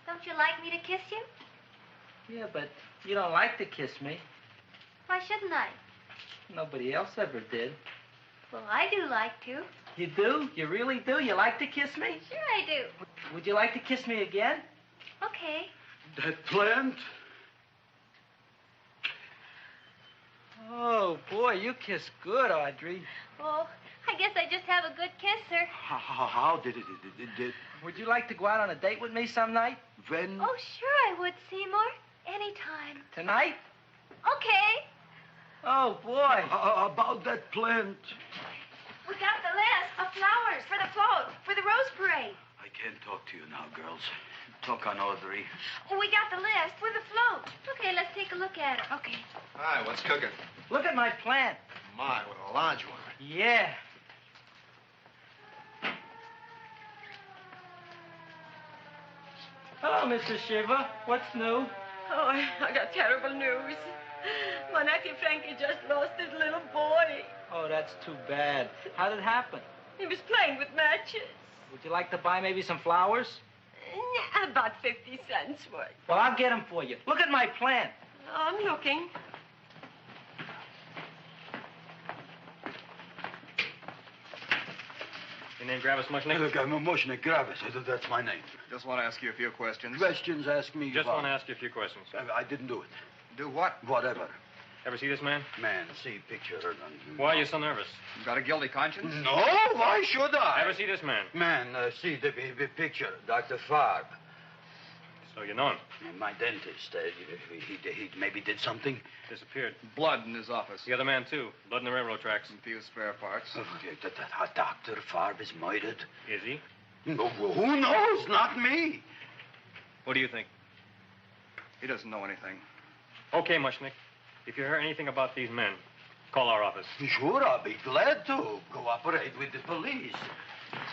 Don't you like me to kiss you? Yeah, but you don't like to kiss me. Why shouldn't I? Nobody else ever did. Well, I do like to. You do? You really do? You like to kiss me? Sure I do. Would you like to kiss me again? Okay. That plant? Oh, boy, you kiss good, Audrey. Oh, I guess I just have a good kisser. How did it? Would you like to go out on a date with me some night? When? Oh, sure I would, Seymour. Anytime. Tonight? Okay. Oh, boy. About that plant. We got the list of flowers for the float, for the Rose Parade. I can't talk to you now, girls. Talk on Audrey. We got the list for the float. Okay, let's take a look at it. Okay. Hi, what's cooking? Look at my plant. My, what a large one. Yeah. Hello, Mr. Shiva. What's new? Oh, I got terrible news. My nephew Frankie just lost his little boy. Oh, that's too bad. How did it happen? He was playing with matches. Would you like to buy maybe some flowers? About 50 cents worth. Well, I'll get them for you. Look at my plant. I'm looking. Your name Gravis Mushnick? Look, I'm a Mushnick Gravis. That's my name. Just want to ask you a few questions. Questions, ask me. Just about. want to ask you a few questions. I didn't do it. Do what? Whatever. Ever see this man? Man, see picture. Why are you so nervous? You got a guilty conscience? No, why should I? Ever see this man? Man, see the picture. Dr. Farb. So you know him? My dentist. He maybe did something. Disappeared. Blood in his office. The other man, too. Blood in the railroad tracks. And few spare parts. Dr. Farb is murdered. Is he? No, who knows? Not me. What do you think? He doesn't know anything. Okay, Mushnick. If you hear anything about these men, call our office. Sure, I'll be glad to cooperate with the police.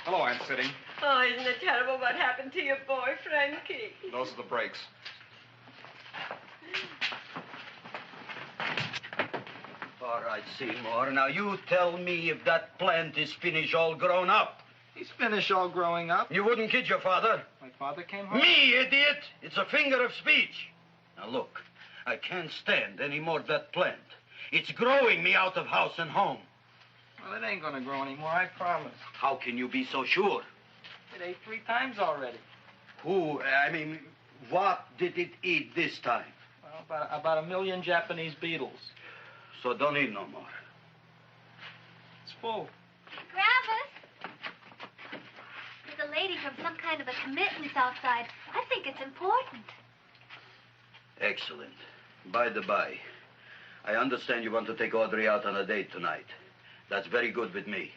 Hello, Aunt Sitting. Oh, isn't it terrible what happened to your boy, Frankie? Those are the brakes. All right, Seymour. Now, you tell me if that plant is finished all grown up. He's finished all growing up. You wouldn't kid your father? My father came home? Me, idiot! It's a finger of speech. Now, look, I can't stand any more of that plant. It's growing me out of house and home. Well, it ain't gonna grow anymore, I promise. How can you be so sure? It ate 3 times already. What did it eat this time? Well, about 1 million Japanese beetles. So don't eat no more. It's full. Gravis! There's a lady from some kind of a committance outside. I think it's important. Excellent. By the by, I understand you want to take Audrey out on a date tonight. That's very good with me,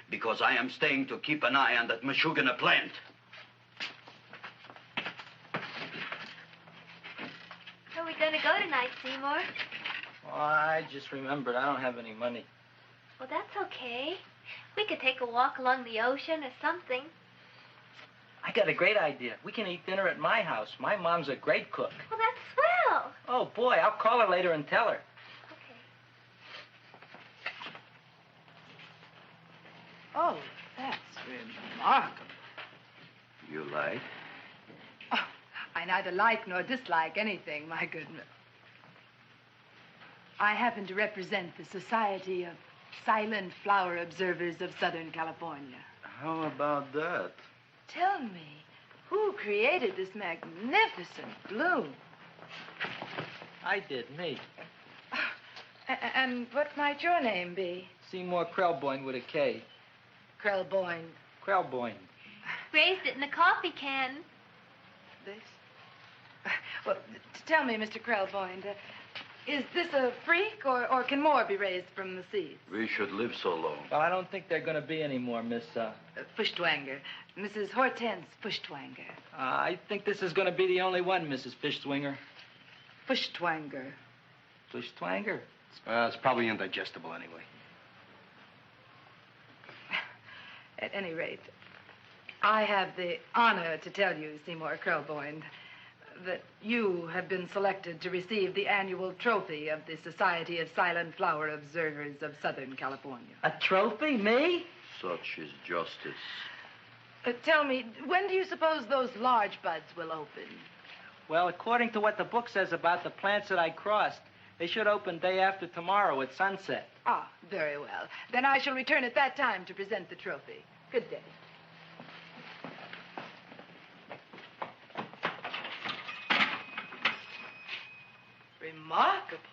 because I am staying to keep an eye on that Meshuggah plant. Where are we going to go tonight, Seymour? Well, I just remembered I don't have any money. Well, that's okay. We could take a walk along the ocean or something. I got a great idea. We can eat dinner at my house. My mom's a great cook. Well, that's swell. Oh, boy, I'll call her later and tell her. Oh, that's remarkable. You like? Oh, I neither like nor dislike anything, my goodness. I happen to represent the Society of Silent Flower Observers of Southern California. How about that? Tell me, who created this magnificent bloom? I did, me. And what might your name be? Seymour Krelboyne with a K. Krelboyne. Krelboyne. Raised it in a coffee can. This? Well, tell me, Mr. Krelboyne, is this a freak, or can more be raised from the seeds? We should live so long. Well, I don't think they're going to be any more, Miss, Fuschtwanger. Mrs. Hortense Fuschtwanger. I think this is going to be the only one, Mrs. Fishswinger. Fuschtwanger. Fuschtwanger? It's probably indigestible anyway. At any rate, I have the honor to tell you, Seymour Krelboyne, that you have been selected to receive the annual trophy of the Society of Silent Flower Observers of Southern California. A trophy? Me? Such is justice. Tell me, when do you suppose those large buds will open? Well, according to what the book says about the plants that I crossed, they should open day after tomorrow at sunset. Ah, very well. Then I shall return at that time to present the trophy. Good day. Remarkable.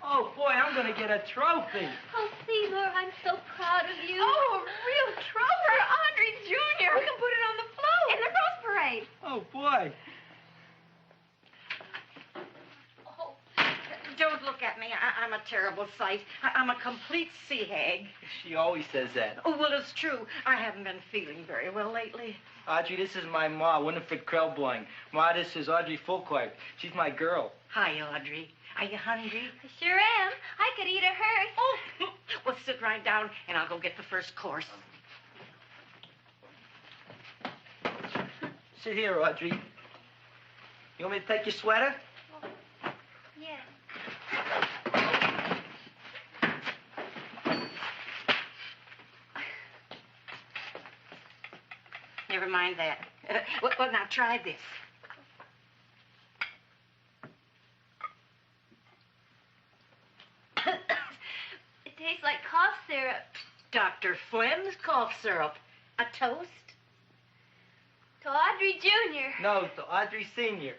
Oh, boy, I'm going to get a trophy. Oh, Seymour, I'm so proud of you. Oh, a real trophy for Audrey Jr. We can put it on the float. In the Rose Parade. Oh, boy. Don't look at me. I'm a terrible sight. I'm a complete sea hag. She always says that. Oh, well, it's true. I haven't been feeling very well lately. Audrey, this is my ma, Winifred Krelboyne. Ma, this is Audrey Fulcourt. She's my girl. Hi, Audrey. Are you hungry? I sure am. I could eat a hearse. Oh, well, sit right down, and I'll go get the first course. Sit here, Audrey. You want me to take your sweater? Yeah. Never mind that. Well, now try this. It tastes like cough syrup. Dr. Flynn's cough syrup. A toast? To Audrey Jr. No, to Audrey Sr.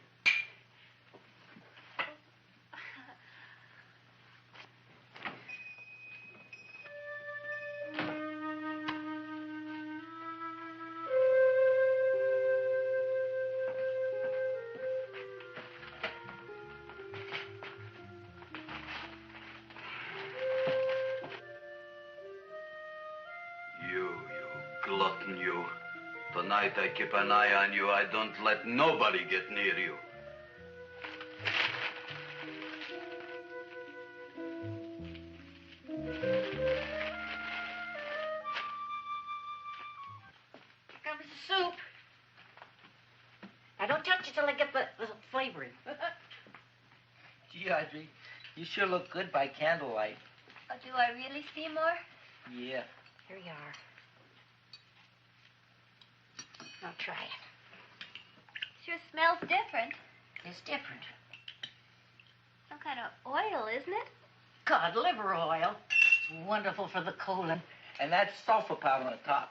You glutton, you. Tonight I keep an eye on you. I don't let nobody get near you. Here comes the soup. Now, don't touch it till I get the flavoring. Gee, Audrey, you sure look good by candlelight. Oh, do I really, Seymour? Yeah. Here you are. Now try it. Sure smells different. It's different. Some kind of oil, isn't it? Cod liver oil. It's wonderful for the colon. And that's sulfur powder on the top.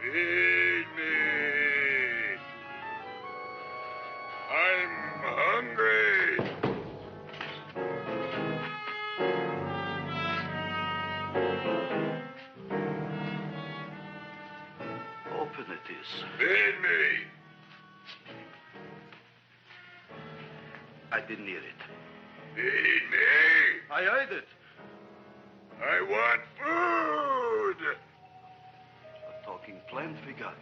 Feed me. I'm hungry. Open it is. Feed me. I didn't hear it. Feed me. I heard it. I want food. A talking plant we got.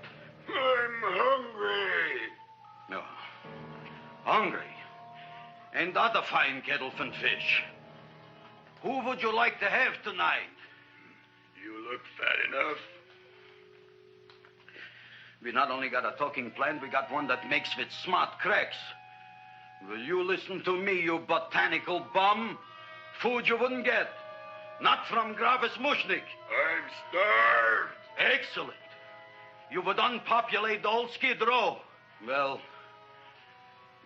I'm hungry. No. Hungry. And other fine kettlefen fish. Who would you like to have tonight? You look fat enough. We not only got a talking plant, we got one that makes with smart cracks. Will you listen to me, you botanical bum? Food you wouldn't get. Not from Gravis Mushnik. I'm starved. Excellent. You would unpopulate the old Skid Row. Well,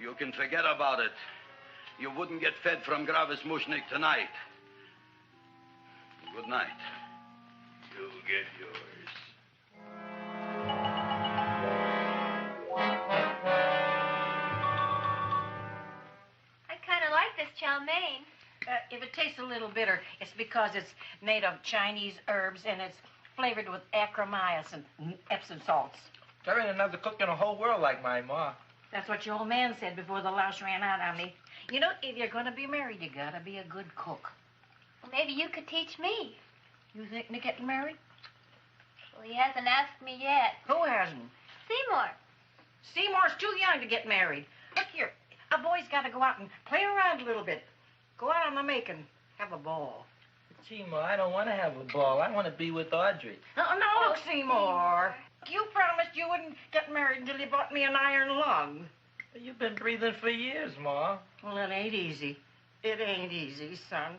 you can forget about it. You wouldn't get fed from Gravis Mushnik tonight. Good night. You'll get yours. I kind of like this chow mein. If it tastes a little bitter, it's because it's made of Chinese herbs and it's flavored with acromycin and Epsom salts. There ain't another cook in the whole world like my ma. That's what your old man said before the louse ran out on me. You know, if you're going to be married, you got to be a good cook. Well, maybe you could teach me. You think of getting married? Well, he hasn't asked me yet. Who hasn't? Seymour. Seymour's too young to get married. Look here, a boy's got to go out and play around a little bit. Go out on the make and have a ball. Gee, Ma, I don't want to have a ball. I want to be with Audrey. No, look, Seymour. You promised you wouldn't get married until you bought me an iron lung. You've been breathing for years, Ma. Well, it ain't easy. It ain't easy, son.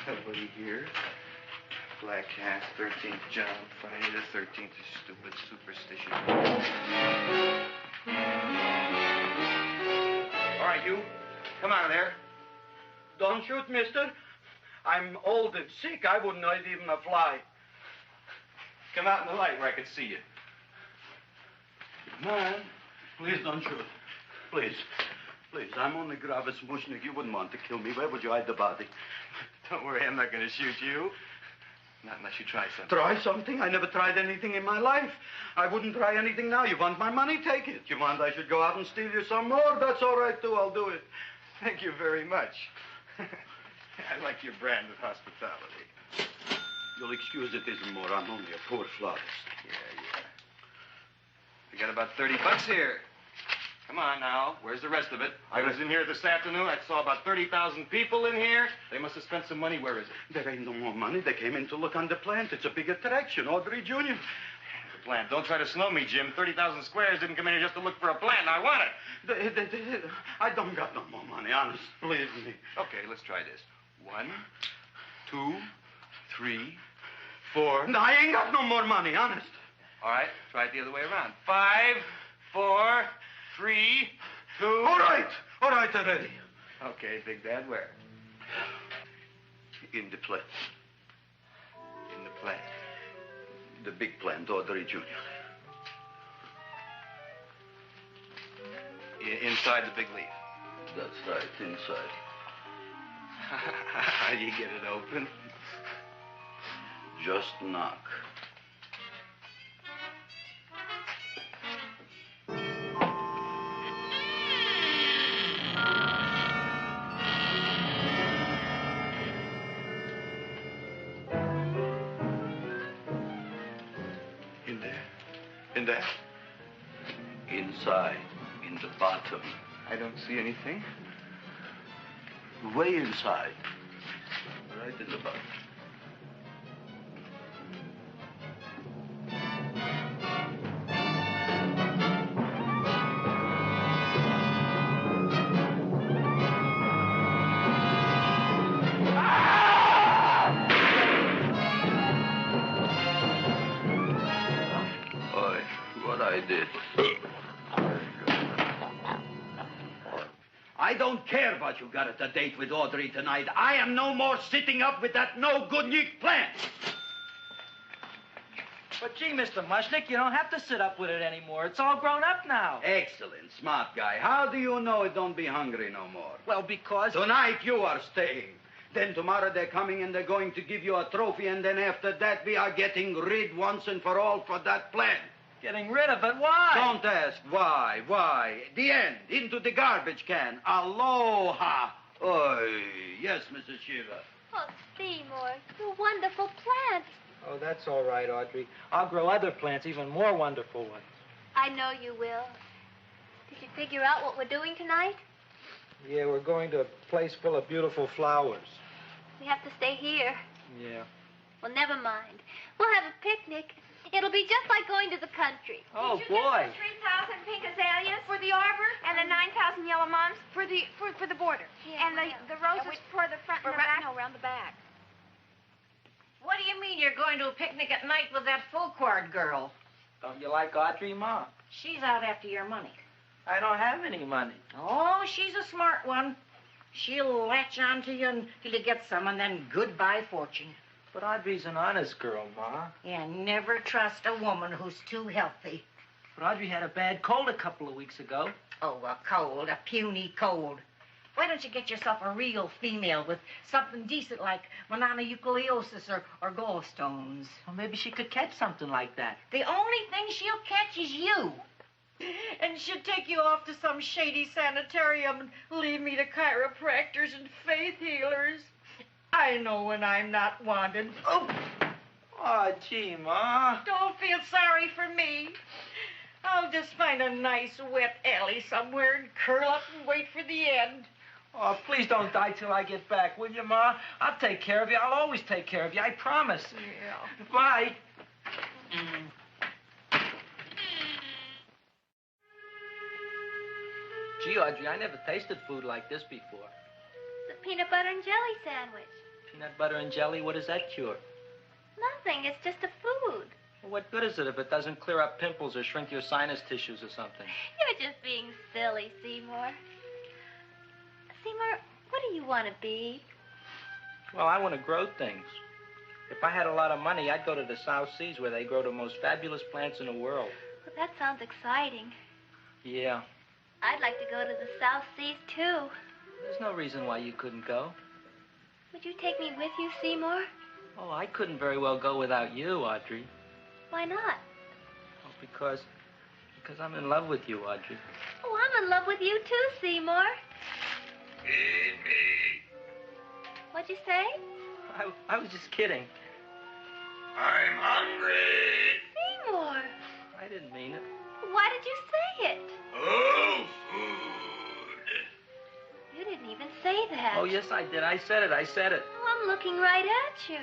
Nobody here. Black Cat, 13th John, Friday the 13th is stupid superstition. All right, you. Come out of there. Don't shoot, mister. I'm old and sick. I wouldn't hurt even a fly. Come out in the light where I can see you. Man, please don't shoot. Please. Please, I'm only Gravis Mushnik. You wouldn't want to kill me. Where would you hide the body? Don't worry, I'm not going to shoot you. Not unless you try something. Try something? I never tried anything in my life. I wouldn't try anything now. You want my money? Take it. You want I should go out and steal you some more? That's all right, too. I'll do it. Thank you very much. I like your brand of hospitality. You'll excuse it isn't more. I'm only a poor florist. Yeah. We got about $30 here. Come on now. Where's the rest of it? I was in here this afternoon. I saw about 30,000 people in here. They must have spent some money. Where is it? There ain't no more money. They came in to look on the plant. It's a big attraction. Audrey Jr. The plant. Don't try to slow me, Jim. 30,000 squares didn't come in here just to look for a plant. I want it. I don't got no more money, honest. Believe me. Okay, let's try this. 1, 2, 3, 4. No, I ain't got no more money, honest. All right, try it the other way around. 5, 4, 3, 2. All right already. Okay, Big Dad, where? In the plant. In the plant. The big plant, Audrey Jr. Inside the big leaf. That's right, inside. How do you get it open? Just knock. In there? Inside, in the bottom. I don't see anything. Way inside. Right in the bottom. I don't care what you got at the date with Audrey tonight. I am no more sitting up with that no-good Nick plant. But gee, Mr. Mushnick, you don't have to sit up with it anymore. It's all grown up now. Excellent, smart guy. How do you know it don't be hungry no more? Well, because... Tonight you are staying. Then tomorrow they're coming and they're going to give you a trophy, and then after that we are getting rid once and for all for that plant. Getting rid of it? Why? Don't ask why. Why? The end. Into the garbage can. Aloha. Oy. Yes, Mrs. Shiva. Oh, Seymour, you wonderful plant. Oh, that's all right, Audrey. I'll grow other plants, even more wonderful ones. I know you will. Did you figure out what we're doing tonight? Yeah, we're going to a place full of beautiful flowers. We have to stay here. Yeah. Well, never mind. We'll have a picnic. It'll be just like going to the country. Oh, Did you boy. get the 3,000 pink azaleas for the arbor and the 9,000 yellow mums for the border? Yeah, and the roses for the front and the back? No, around the back. What do you mean you're going to a picnic at night with that full-quart girl? Don't you like Audrey, Ma? She's out after your money. I don't have any money. Oh, she's a smart one. She'll latch on to you until you get some, and then goodbye fortune. But Audrey's an honest girl, Ma. Yeah, never trust a woman who's too healthy. But Audrey had a bad cold a couple of weeks ago. Oh, a cold, a puny cold. Why don't you get yourself a real female with something decent like mononucleosis or gallstones? Well, maybe she could catch something like that. The only thing she'll catch is you. And she'd take you off to some shady sanitarium and leave me to chiropractors and faith healers. I know when I'm not wanted. Oh, gee, Ma. Don't feel sorry for me. I'll just find a nice wet alley somewhere and curl up and wait for the end. Oh, please don't die till I get back, will you, Ma? I'll take care of you. I'll always take care of you. I promise. Yeah. Bye. Gee, Audrey, I never tasted food like this before. It's a peanut butter and jelly sandwich. Peanut butter and jelly, what does that cure? Nothing. It's just a food. Well, what good is it if it doesn't clear up pimples or shrink your sinus tissues or something? You're just being silly, Seymour. Seymour, what do you want to be? Well, I want to grow things. If I had a lot of money, I'd go to the South Seas where they grow the most fabulous plants in the world. Well, that sounds exciting. Yeah. I'd like to go to the South Seas, too. There's no reason why you couldn't go. Would you take me with you, Seymour? Oh, I couldn't very well go without you, Audrey. Why not? Oh, because I'm in love with you, Audrey. Oh, I'm in love with you, too, Seymour. Feed me. What'd you say? I was just kidding. I'm hungry. Seymour. I didn't mean it. Why did you say it? Oh, food. You didn't even say that. Oh, yes, I did. I said it. Oh, I'm looking right at you.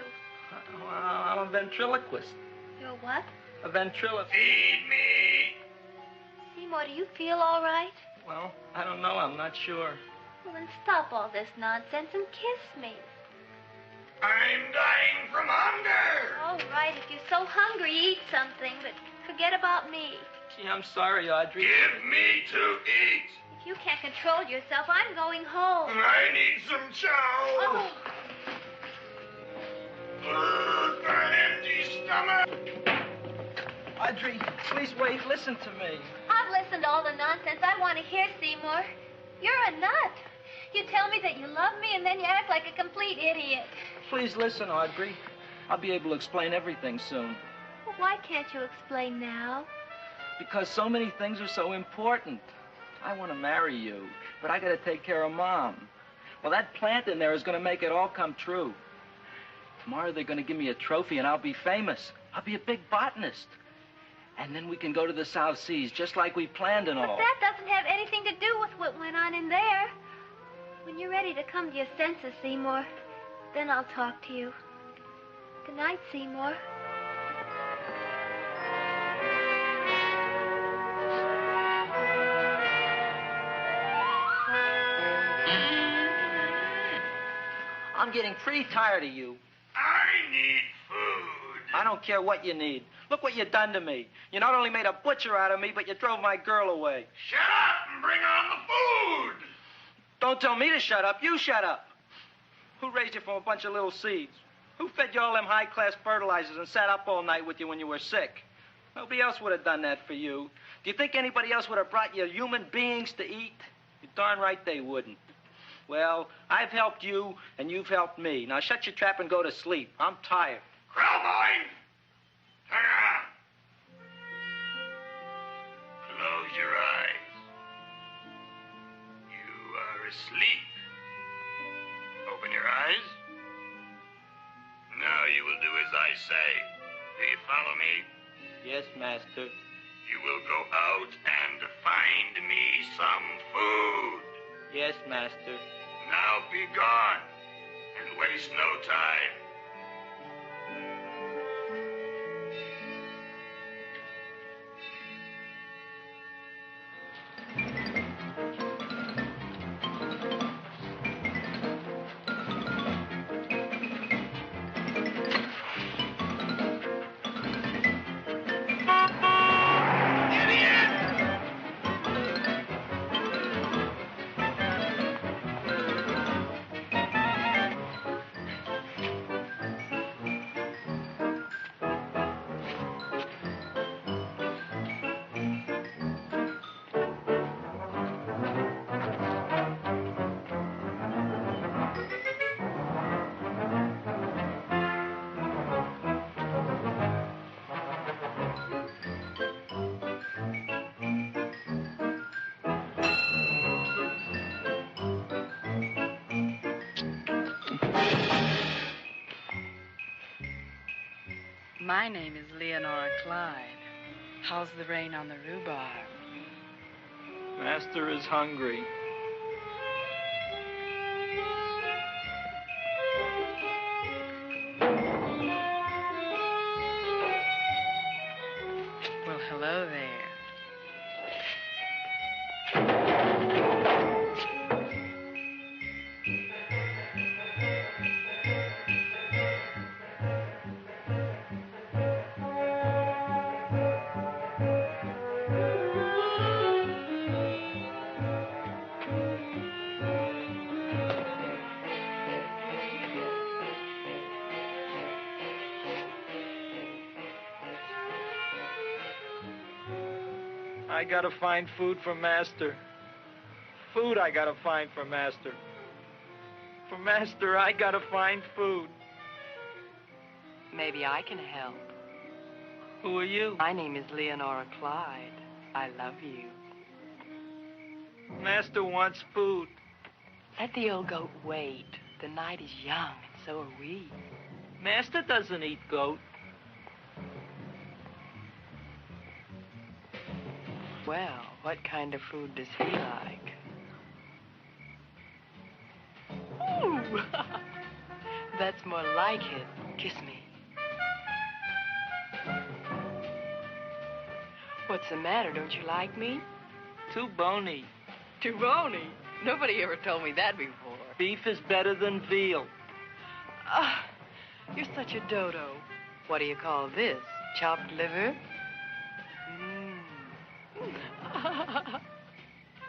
I'm a ventriloquist. You're what? A ventriloquist. Feed me. Seymour, do you feel all right? Well, I don't know. I'm not sure. Well, then stop all this nonsense and kiss me. I'm dying from hunger. All right, if you're so hungry, eat something, but forget about me. Gee, I'm sorry, Audrey. Give me to eat. If you can't control yourself, I'm going home. I need some chow. Oh. Food for an empty stomach. Audrey, please wait. Listen to me. I've listened to all the nonsense I want to hear, Seymour. You're a nut. You tell me that you love me, and then you act like a complete idiot. Please listen, Audrey. I'll be able to explain everything soon. Well, why can't you explain now? Because so many things are so important. I want to marry you, but I got to take care of Mom. Well, that plant in there is going to make it all come true. Tomorrow they're going to give me a trophy, and I'll be famous. I'll be a big botanist. And then we can go to the South Seas, just like we planned and all. But that doesn't have anything to do with what went on in there. When you're ready to come to your senses, Seymour, then I'll talk to you. Good night, Seymour. I'm getting pretty tired of you. I need food. I don't care what you need. Look what you done to me. You not only made a butcher out of me, but you drove my girl away. Shut up and bring on the food. Don't tell me to shut up. You shut up. Who raised you from a bunch of little seeds? Who fed you all them high-class fertilizers and sat up all night with you when you were sick? Nobody else would have done that for you. Do you think anybody else would have brought you human beings to eat? You're darn right they wouldn't. Well, I've helped you, and you've helped me. Now shut your trap and go to sleep. I'm tired. Krellboy, turn around. Close your eyes. You are asleep. Open your eyes. Now you will do as I say. Do you follow me? Yes, Master. You will go out and find me some food. Yes, Master. Now be gone, and waste no time. My name is Leonora Clyde. How's the rain on the rhubarb? Master is hungry. Well, hello there. I gotta find food for Master. Food I gotta find for Master. For Master, I gotta find food. Maybe I can help. Who are you? My name is Leonora Clyde. I love you. Master wants food. Let the old goat wait. The night is young, and so are we. Master doesn't eat goat. Well, what kind of food does he like? Ooh! That's more like it. Kiss me. What's the matter? Don't you like me? Too bony. Too bony? Nobody ever told me that before. Beef is better than veal. Ah, you're such a dodo. What do you call this? Chopped liver?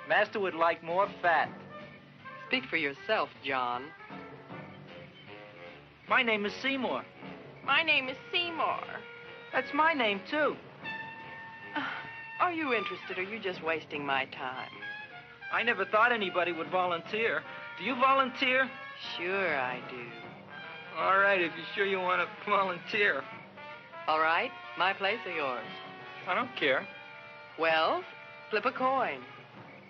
Master would like more fat. Speak for yourself, John. My name is Seymour. My name is Seymour. That's my name, too. Are you interested, or are you just wasting my time? I never thought anybody would volunteer. Do you volunteer? Sure I do. All right, if you're sure you want to volunteer. All right, my place or yours? I don't care. Well, flip a coin.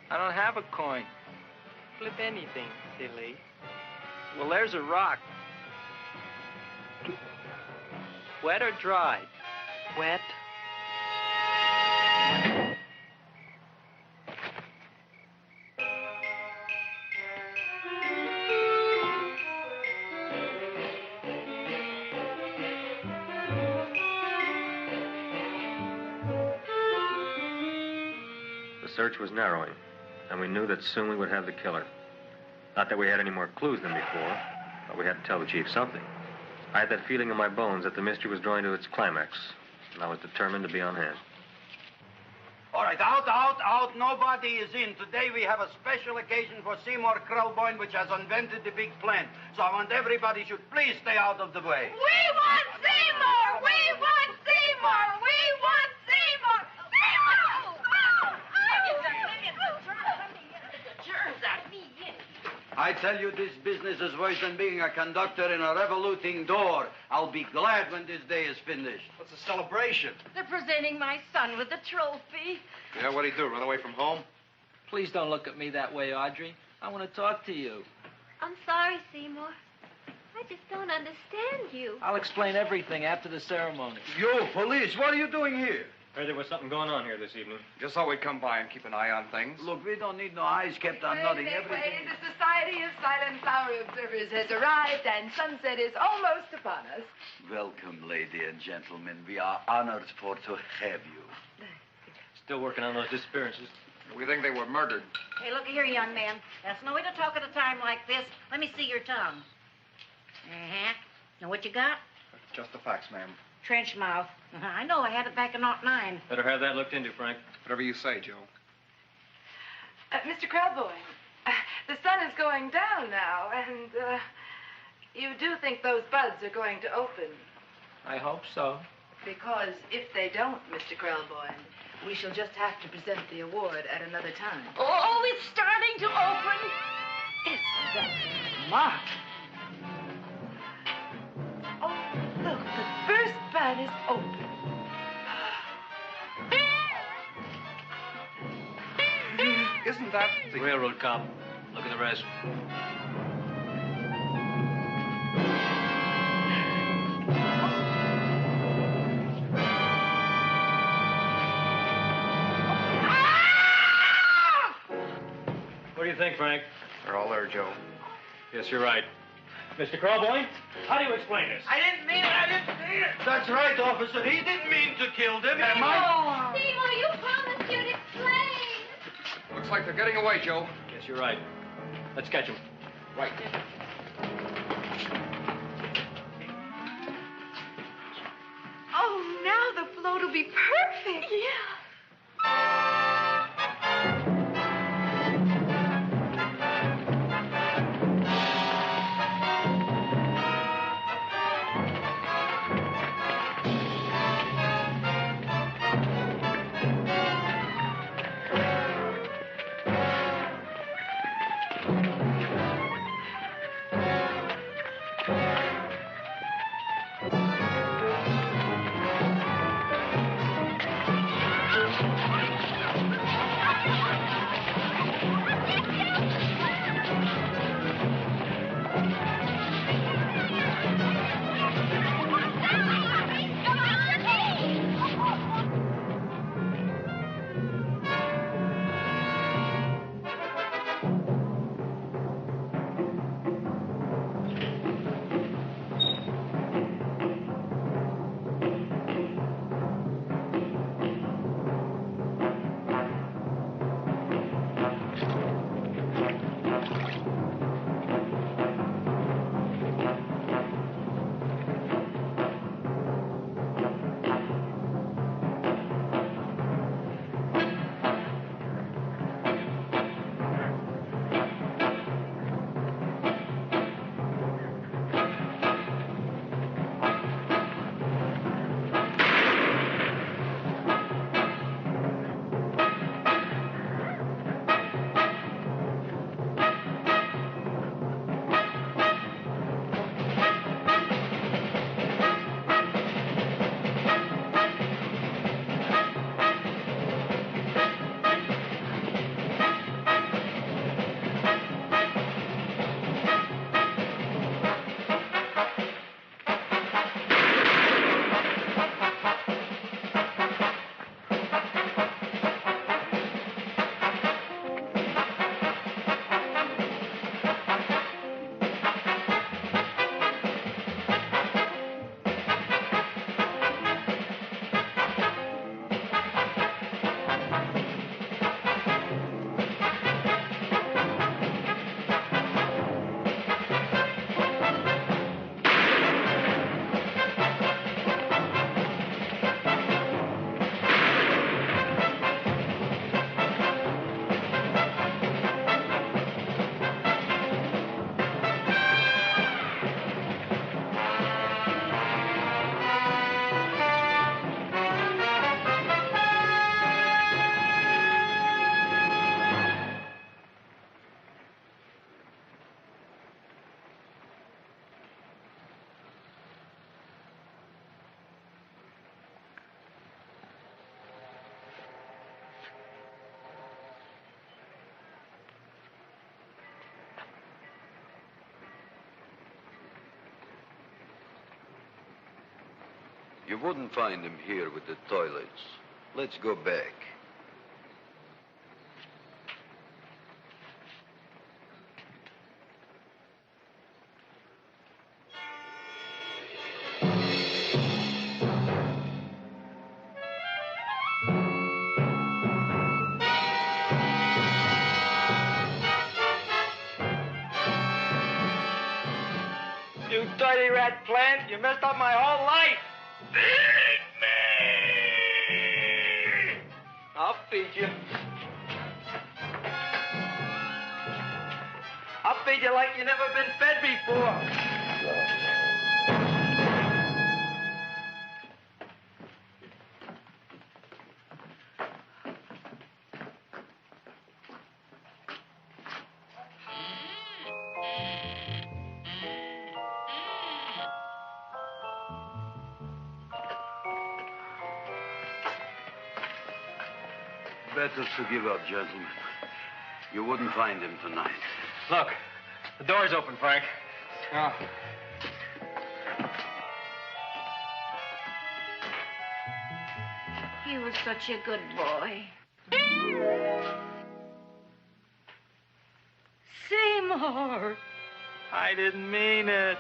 I don't have a coin. Flip anything, silly. Well, there's a rock. Wet or dry? Wet. The search was narrowing, and we knew that soon we would have the killer. Not that we had any more clues than before, but we had to tell the chief something. I had that feeling in my bones that the mystery was drawing to its climax, and I was determined to be on hand. All right, out. Nobody is in. Today we have a special occasion for Seymour Krelboyne, which has invented the big plan. So I want everybody should please stay out of the way. We want Seymour! We want Seymour! We want Seymour! I tell you, this business is worse than being a conductor in a revoluting door. I'll be glad when this day is finished. What's the celebration? They're presenting my son with a trophy. Yeah, what'd he do, run away from home? Please don't look at me that way, Audrey. I want to talk to you. I'm sorry, Seymour. I just don't understand you. I'll explain everything after the ceremony. You, police, what are you doing here? Heard there was something going on here this evening. Just thought we'd come by and keep an eye on things. Look, we don't need no eyes kept on nothing. Everything. The Society of Silent Flower Observers has arrived, and sunset is almost upon us. Welcome, lady and gentlemen. We are honored for to have you. Still working on those disappearances. We think they were murdered. Hey, look here, young man. That's no way to talk at a time like this. Let me see your tongue. Uh-huh. Now, what you got? Just the facts, ma'am. Trench mouth. I know. I had it back in '09. Better have that looked into, Frank. Whatever you say, Joe. Mr. Krelboyne, the sun is going down now, and you do think those buds are going to open? I hope so. Because if they don't, Mr. Krelboyne, we shall just have to present the award at another time. Oh, it's starting to open. Isn't that smart? Oh, look, the first bud is open. Isn't that the railroad cop? Look at the rest. What do you think, Frank? They're all there, Joe. Yes, you're right. Mr. Krelboyne, how do you explain this? I didn't mean it. That's right, officer. He didn't mean to kill them. Am I? Seymour, you promised you'd explain. Looks like they're getting away, Joe. Yes, you're right. Let's catch them. Right. Oh, now the float will be perfect. Yeah. You wouldn't find him here with the toilets. Let's go back. You dirty rat plant, you messed up my whole life. Feed me! I'll feed you. I'll feed you like you never been fed before. Better to give up, gentlemen. You wouldn't find him tonight. Look, the door's open, Frank. Oh. He was such a good boy. Seymour! I didn't mean it.